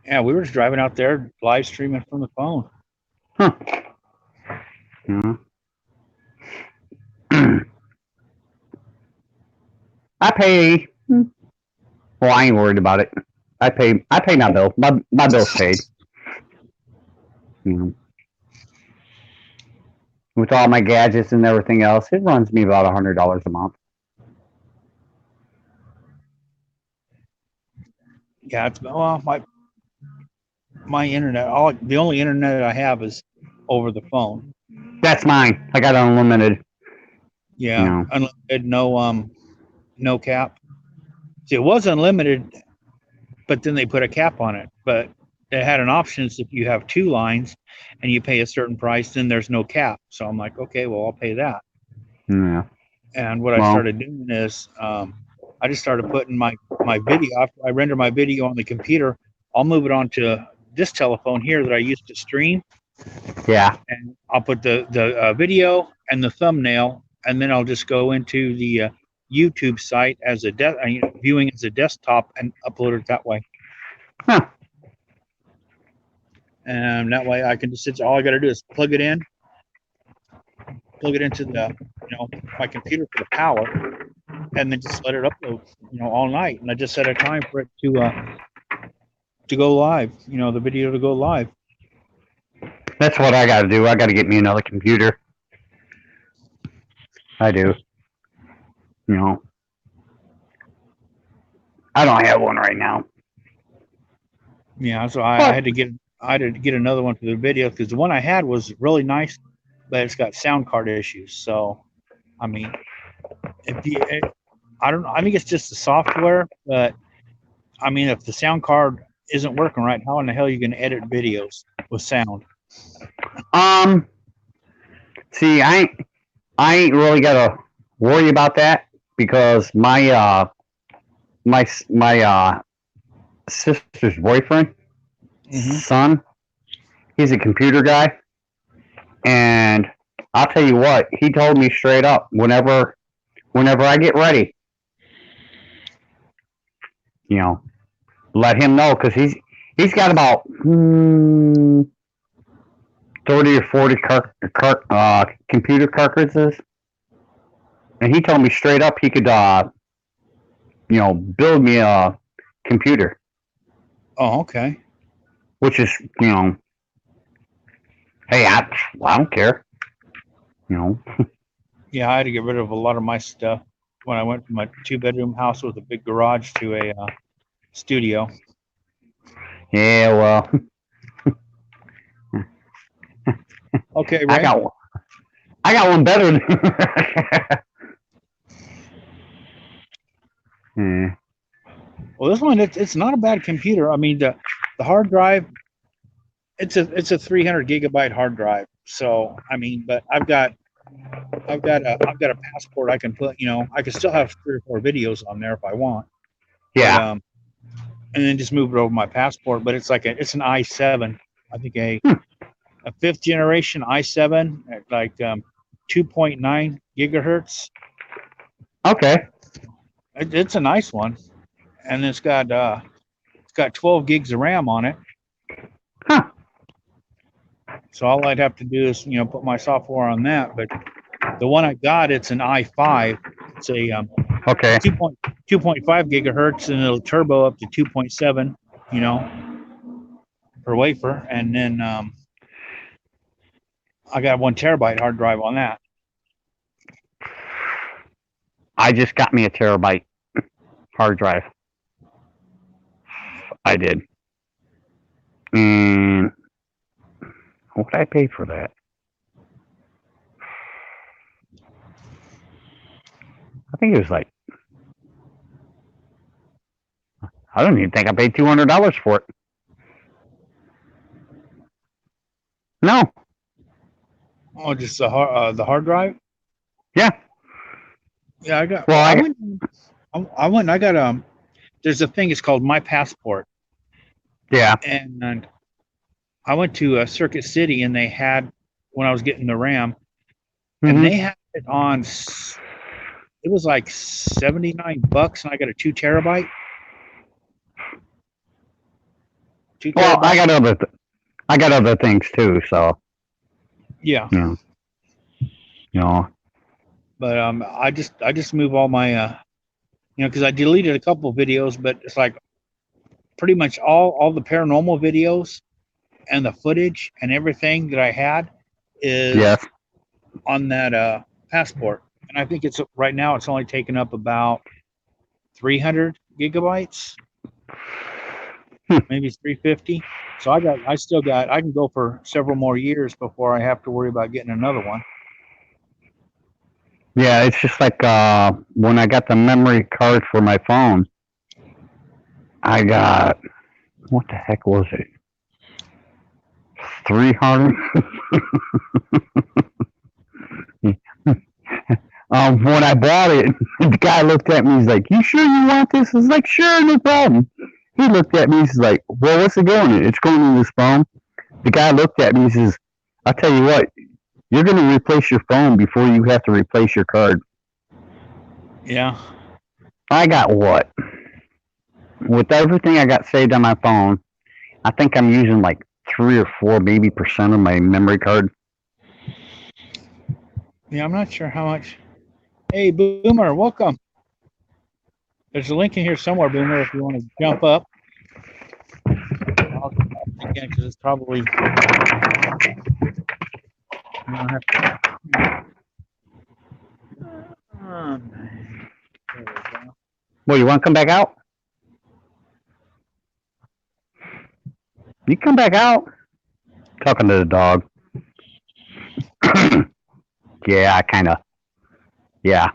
yeah, we were just driving out there live streaming from the phone. Huh. Yeah. I pay. Well, I ain't worried about it. I pay my bill. My bill's paid. You know, with all my gadgets and everything else, it runs me about $100 a month. Yeah, it's well, my internet. The only internet I have is over the phone. That's mine. I got unlimited. Yeah, No. unlimited, no cap. See, it was unlimited, but then they put a cap on it. But they had an option is if you have two lines and you pay a certain price, then there's no cap. So I'm like, okay, well, I'll pay that. Yeah. And what I Well, started doing is I just started putting my video. After I render my video on the computer, I'll move it onto this telephone here that I used to stream, yeah. and I'll put the video and the thumbnail, and then I'll just go into the YouTube site as viewing as a desktop and upload it that way. Huh. And that way I can just sit. All I got to do is plug it into the my computer for the power, and then just let it upload all night. And I just set a time for it to go live. The video to go live. That's what I got to do. I got to get me another computer. I do. I don't have one right now. Yeah, so I had to get another one for the video because the one I had was really nice, but it's got sound card issues. So, I mean, I don't know. I think it's just the software, but I mean, if the sound card isn't working right, how in the hell are you going to edit videos with sound? See, I ain't really got to worry about that because my sister's boyfriend, son, he's a computer guy, and I'll tell you what, he told me straight up, whenever I get ready, let him know because he's got about 30 or 40 computer cartridges, and he told me straight up he could build me a computer. Oh, okay. Which is, hey, I don't care. Yeah, I had to get rid of a lot of my stuff when I went from a 2-bedroom house with a big garage to a studio. Yeah, well. Okay, Ray. I got one better than. Yeah. Well, this one it's not a bad computer. I mean the hard drive, it's a 300 gigabyte hard drive. So I mean, but I've got a passport I can put. I can still have 3 or 4 videos on there if I want. Yeah. But, and then just move it over my passport. But it's like it's an i7. I think a 5th generation i7 at like 2.9 gigahertz. Okay. It's a nice one, and it's got 12 gigs of RAM on it. Huh. So all I'd have to do is put my software on that. But the one I got, it's an i5. It's a okay 2.5 gigahertz, and it'll turbo up to 2.7. Per wafer, and then I got 1 terabyte hard drive on that. I just got me a terabyte hard drive. I did. And what did I pay for that? I think it was like, I don't even think I paid $200 for it. No. Oh, just the hard drive. Yeah. Yeah, I got. Well, Well, I I went. I got There's a thing. It's called My Passport, yeah. and I went to Circuit City, and they had when I was getting the RAM, and Hmm. they had it on. It was like $79, and I got a 2 terabyte. Two Well, terabyte. I got other things too. So Yeah, you know, you know. but I just move all my because I deleted a couple of videos, but it's like pretty much all the paranormal videos and the footage and everything that I had is Yes. on that passport. And I think it's right now it's only taken up about 300 gigabytes, Hmm. maybe 350. So I can go for several more years before I have to worry about getting another one. Yeah. It's just like when I got the memory card for my phone, I got what the heck was it? 300. When I bought it, the guy looked at me. He's like, "You sure you want this?" I was like, "Sure, no problem." He looked at me. He's like, "Well, what's it going in?" It's going in this phone. The guy looked at me. He says, "I'll tell you what. You're going to replace your phone before you have to replace your card." Yeah. I got what? With everything I got saved on my phone, I think I'm using like 3 or 4 maybe percent of my memory card. Yeah, I'm not sure how much. Hey, Boomer, welcome. There's a link in here somewhere, Boomer, if you want to jump up. I'll again because it's probably you don't have to. There we go. Well, you want to come back out? You come back out. Talking to the dog. Yeah, yeah,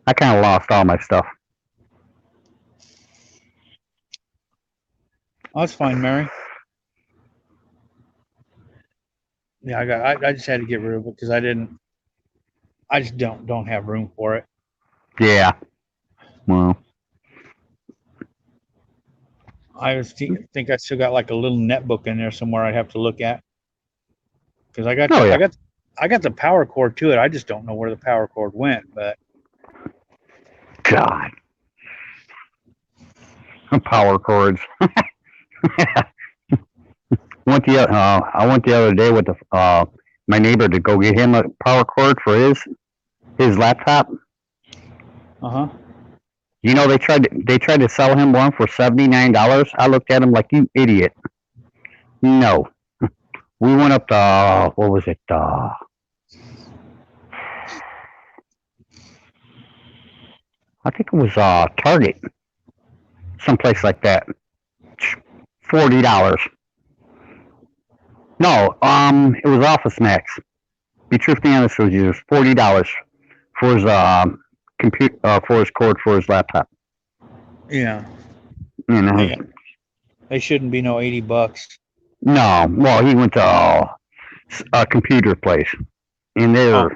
I kind of lost all my stuff. Oh, that's fine, Mary. Yeah, I just had to get rid of it because I just don't have room for it. Yeah. Well, I just think I still got like a little netbook in there somewhere I'd have to look at because oh yeah. I got the power cord to it. I just don't know where the power cord went, but God. Power cords. I went the other day with my neighbor to go get him a power cord for his laptop. uh-huh. You know they tried to sell him one for $79. I looked at him like, you idiot. No. We went up to what was it? I think it was Target, someplace like that. $40. No, it was Office Max. Be truthfully honest with you, it was $40 for his for his cord for his laptop. Yeah. You know, Yeah. They shouldn't be no $80. no. Well, he went to a computer place, and they're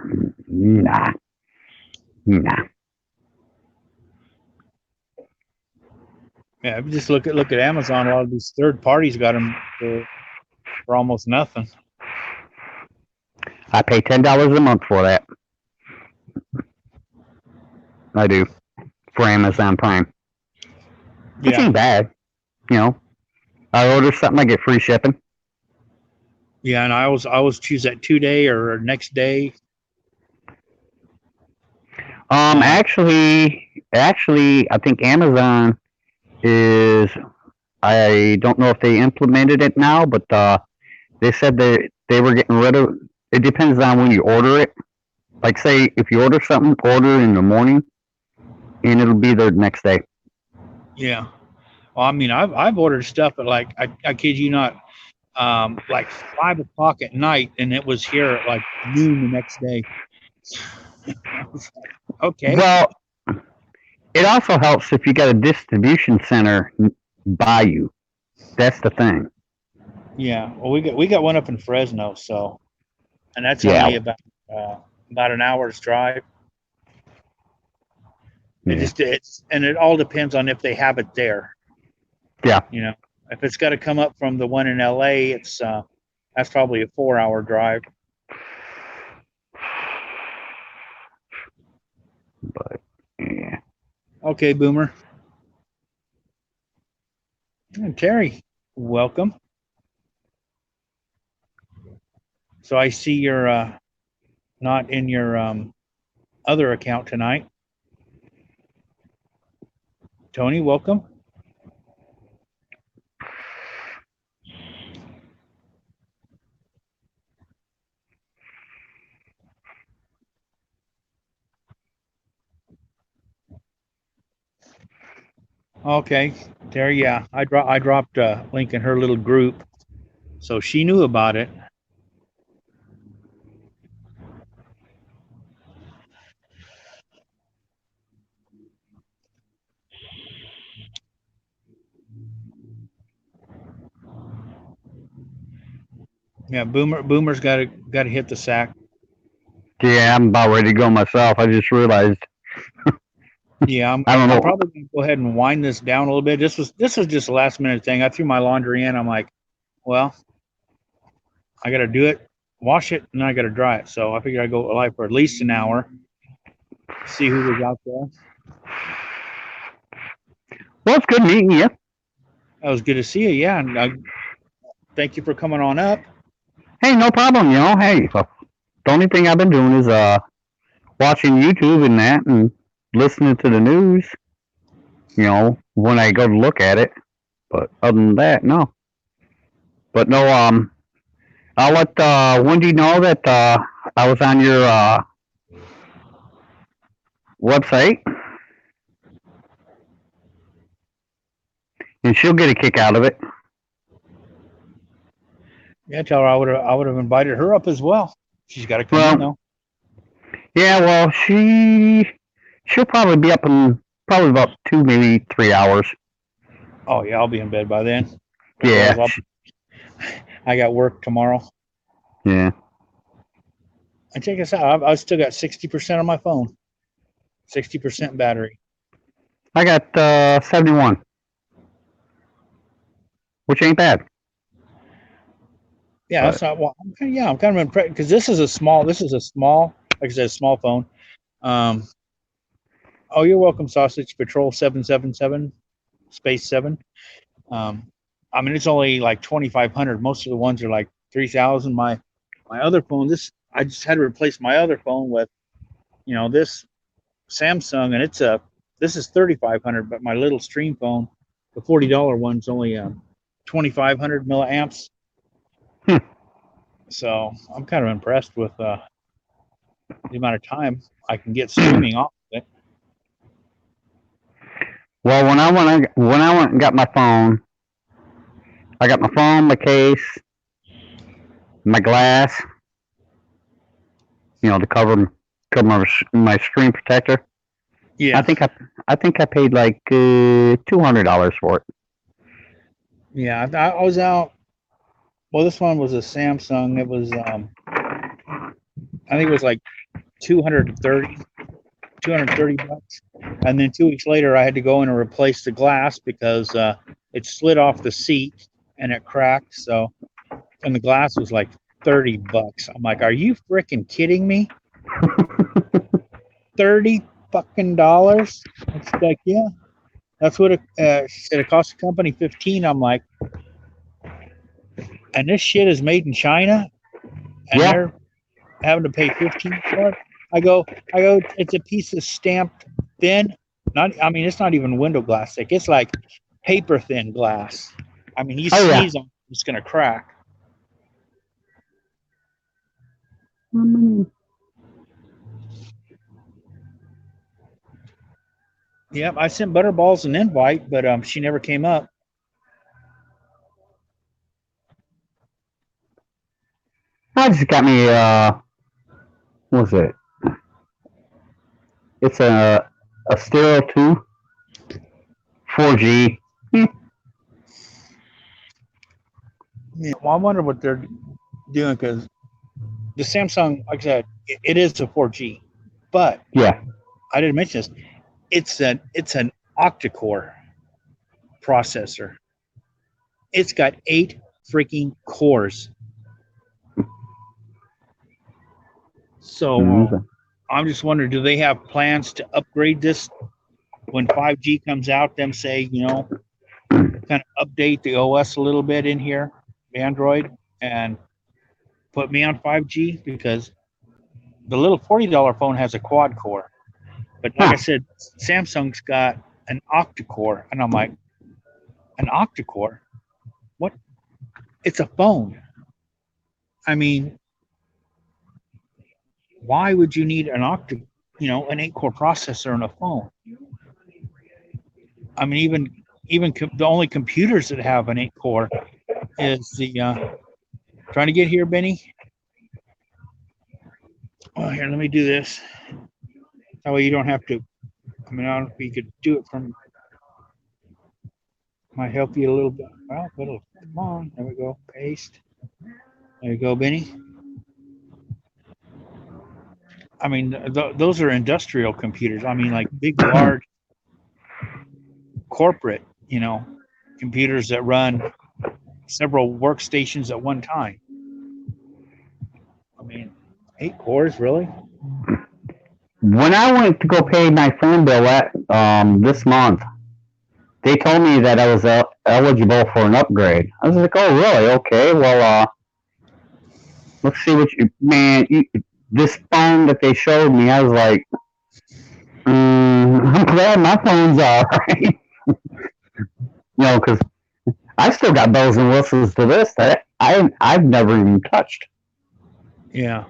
nah. Yeah, just look at Amazon. A lot of these third parties got them for almost nothing. I pay $10 a month for that. I do for Amazon Prime, which Yeah. ain't bad. You know, I order something, I get free shipping. Yeah, and I always choose that 2 day or next day. Actually, I think Amazon is. I don't know if they implemented it now, but they said they were getting rid of. It depends on when you order it. Like, say, if you order something, order in the morning, and it'll be there the next day. Yeah. Well, I mean, I've ordered stuff at like I kid you not, like 5 o'clock at night, and it was here at like noon the next day. I was like, okay. Well, it also helps if you got a distribution center by you. That's the thing. Yeah. Well, we got one up in Fresno, so, and that's Yeah. only about an hour's drive. Yeah. And it all depends on if they have it there. Yeah. You know, if it's got to come up from the one in LA, that's probably a 4-hour drive. But yeah. Okay, Boomer. And Terry, welcome. So I see you're not in your other account tonight. Tony, welcome. Okay, Terry. Yeah, I dropped a link in her little group, so she knew about it. Yeah, Boomer's got to hit the sack. Yeah, I'm about ready to go myself. I just realized. Yeah, I don't I'm know. probably gonna go ahead and wind this down a little bit. This was just a last minute thing. I threw my laundry in. I'm like, well, I got to do it, wash it, and then I got to dry it. So I figured I'd go live for at least an hour, see who was out there. Well, it's good meeting you. That was good to see you. Yeah, and thank you for coming on up. Hey, no problem. Hey, the only thing I've been doing is watching YouTube and that, and listening to the news. When I go to look at it. But other than that, no. But no, I'll let Wendy know that I was on your website, and she'll get a kick out of it. Yeah, tell her I would have invited her up as well. She's got to come in Well, though. yeah, well, she'll probably be up in probably about 2, maybe 3 hours. Oh yeah, I'll be in bed by then. Yeah, Otherwise, I got work tomorrow. yeah. And check this out. I still got 60% on my phone. 60% battery. I got 71, which ain't bad. Yeah, But that's not. Well, I'm kind of impressed because this is a small. Like I said, small phone. Um, oh, you're welcome, Sausage Patrol 777 space 7. I mean, it's only like 2,500. Most of the ones are like 3,000. My other phone. I just had to replace my other phone with, this Samsung, and this is 3,500. But my little stream phone, the $40 one's only 2,500 milliamps. Hmm. So I'm kind of impressed with the amount of time I can get streaming off of it. well, when I went and got my phone, I got my phone, my case, my glass. To cover my screen protector. Yeah, I think I paid like $200 for it. yeah. I was out. Well, this one was a Samsung. It was I think it was like 230 bucks. And then 2 weeks later, I had to go in and replace the glass because it slid off the seat and it cracked. So, and the glass was like 30 bucks. I'm like, are you freaking kidding me? 30 fucking dollars? It's like, yeah, that's what she said. It cost the company 15. I'm like, and this shit is made in China, and Yeah. they're having to pay 15 for it. I go, it's a piece of stamped thin. I mean, it's not even window glass thick. It's like paper thin glass. I mean, you Oh, yeah. sneeze on it, it's gonna crack. Yep, I sent Butterballs an invite, but she never came up. I just got me what was it? It's a Stereo 2 4G. Yeah, well, I wonder what they're doing because the Samsung, like I said, it is a 4G, but Yeah. I didn't mention this. It's an octa-core processor. It's got 8 cores. So Mhm. I'm just wondering, do they have plans to upgrade this when 5G comes out? Them say, kind of update the OS a little bit in here, Android, and put me on 5G because the little $40 phone has a quad core. But like I Huh. said, Samsung's got an octa-core, and I'm like, an octa-core? What? It's a phone. I mean, why would you need an 8-core processor in a phone? I mean, even the only computers that have an 8-core is the trying to get here, Benny. Oh, here, let me do this. That way you don't have to. I mean, I don't know if you could do it from. Might help you a little bit. Well, come on. There we go. Paste. There you go, Benny. I mean, those are industrial computers. I mean, like big, large corporate, computers that run several workstations at one time. I mean, 8 cores, really? When I went to go pay my phone bill this month, they told me that I was eligible for an upgrade. I was like, oh, really? Okay. Well, let's see what this phone that they showed me, I was like, I'm glad my phone's all right. Because I still got bells and whistles to this that I've never even touched. Yeah.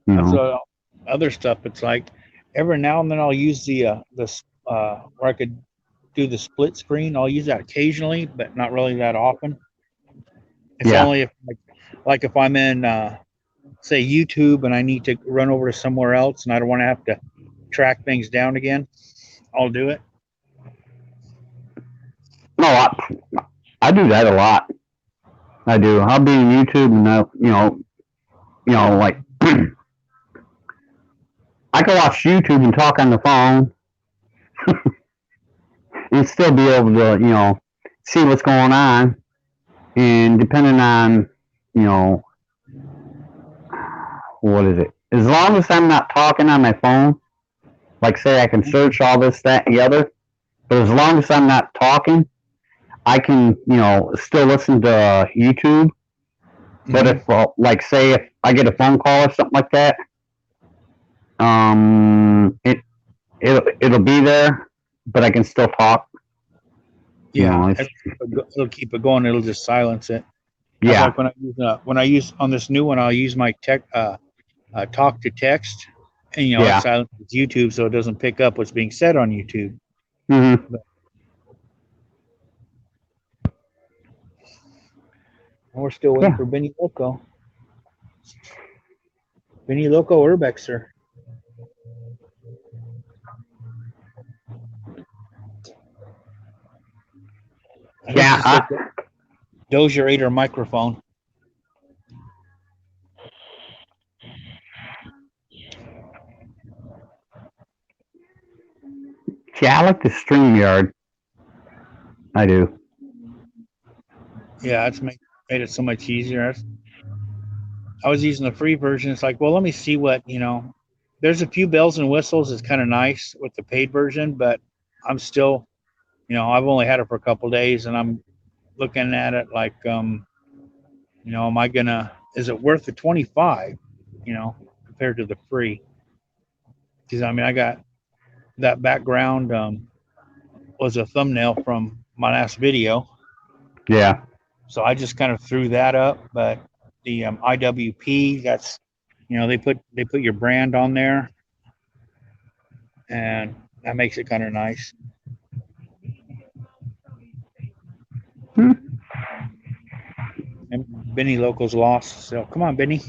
You That's know. other stuff. It's like every now and then I'll use where I could do the split screen. I'll use that occasionally, but not really that often. It's Yeah. only if like if I'm in say YouTube and I need to run over to somewhere else and I don't want to have to track things down again, I'll do it. No, I do that a lot. I do. I'll be on YouTube and like I can watch YouTube and talk on the phone and still be able to see what's going on. And depending on you know what is it? As long as I'm not talking on my phone, like say I can search all this, that, and the other. But as long as I'm not talking, I can, still listen to YouTube. But if, like, say, if I get a phone call or something like that, it'll be there, but I can still talk. Yeah, it'll keep it going. It'll just silence it. That's Yeah. like when I use on this new one, I'll use my talk to text, and it Yeah. silences YouTube so it doesn't pick up what's being said on YouTube. Mm-hmm. But we're still waiting Yeah. for Benny Loco. Benny Loco Urbexer. I think Yeah. he said Dozier ate her microphone. Yeah, I like the StreamYard. I do. Yeah, it's made it so much easier. I was using the free version. It's like, well, let me see what. There's a few bells and whistles. It's kind of nice with the paid version, but I'm still, I've only had it for a couple days, and I'm looking at it like, am I gonna? Is it worth the 25? Compared to the free? Because I mean, I got that background was a thumbnail from my last video, Yeah. so I just kind of threw that up. But the IWP, that's they put your brand on there, and that makes it kind of nice. Hmm. And Benny Local's lost, so come on, Benny.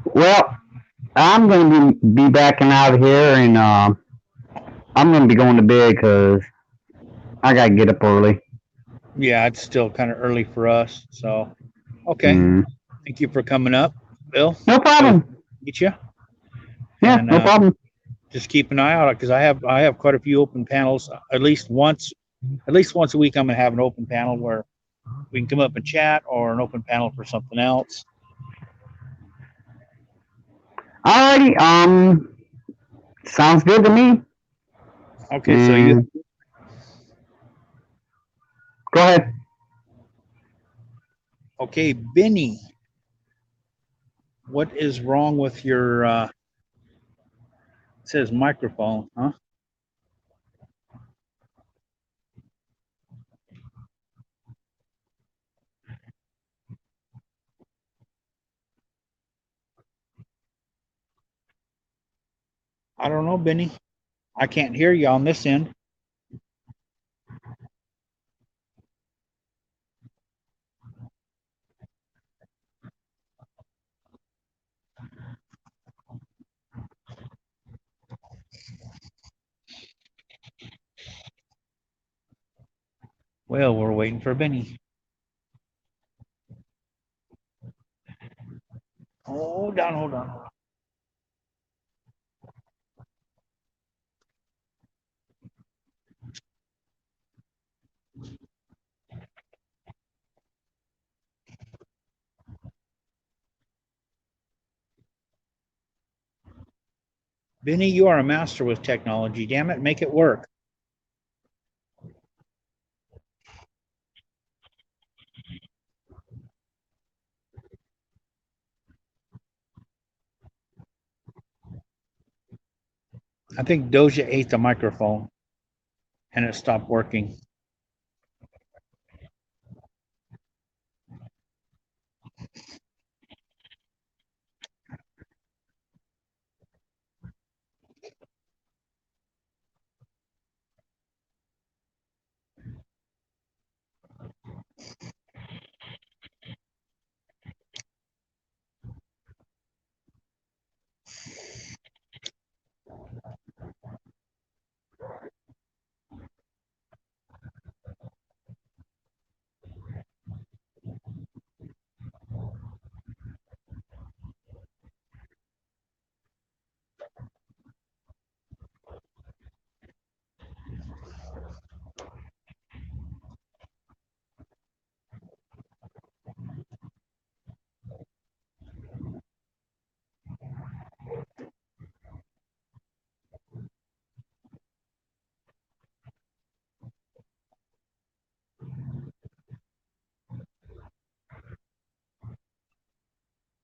Well, I'm going to be backing out of here, and I'm going to be going to bed because I got to get up early. Yeah, it's still kind of early for us. So, okay. Mm. Thank you for coming up, Bill. No Always problem. meet you. Yeah, And no problem. just keep an eye out because I have quite a few open panels. At least once a week, I'm gonna have an open panel where we can come up and chat, or an open panel for something else. Alrighty. Sounds good to me. Okay, so you And go ahead. okay, Benny? What is wrong with your? It says microphone, huh? I don't know, Benny. I can't hear you on this end. Well, we're waiting for Benny. Hold on, hold on. Benny, you are a master with technology. Damn it, make it work. I think Doja ate the microphone and it stopped working.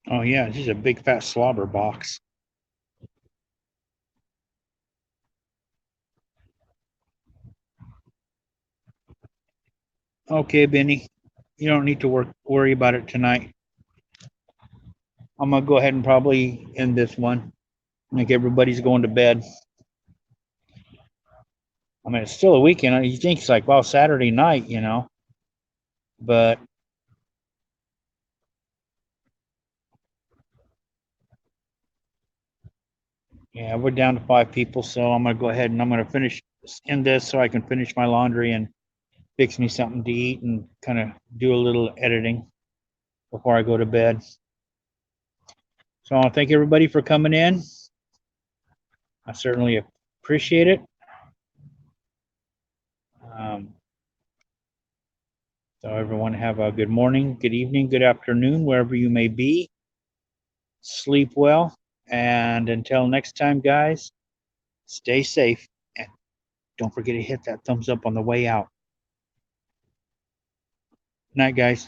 Oh yeah, she's a big fat slobber box. Okay, Benny, you don't need to worry about it tonight. I'm gonna go ahead and probably end this one. I think everybody's going to bed. I mean, it's still a weekend. You think it's like, well, Saturday night, but yeah, we're down to 5 people. So I'm gonna go ahead and I'm gonna end this so I can finish my laundry and fix me something to eat and kind of do a little editing before I go to bed. So I want to thank everybody for coming in. I certainly appreciate it. Um, so everyone have a good morning, good evening, good afternoon, wherever you may be. Sleep well. And until next time, guys, stay safe. And don't forget to hit that thumbs up on the way out. Night, guys.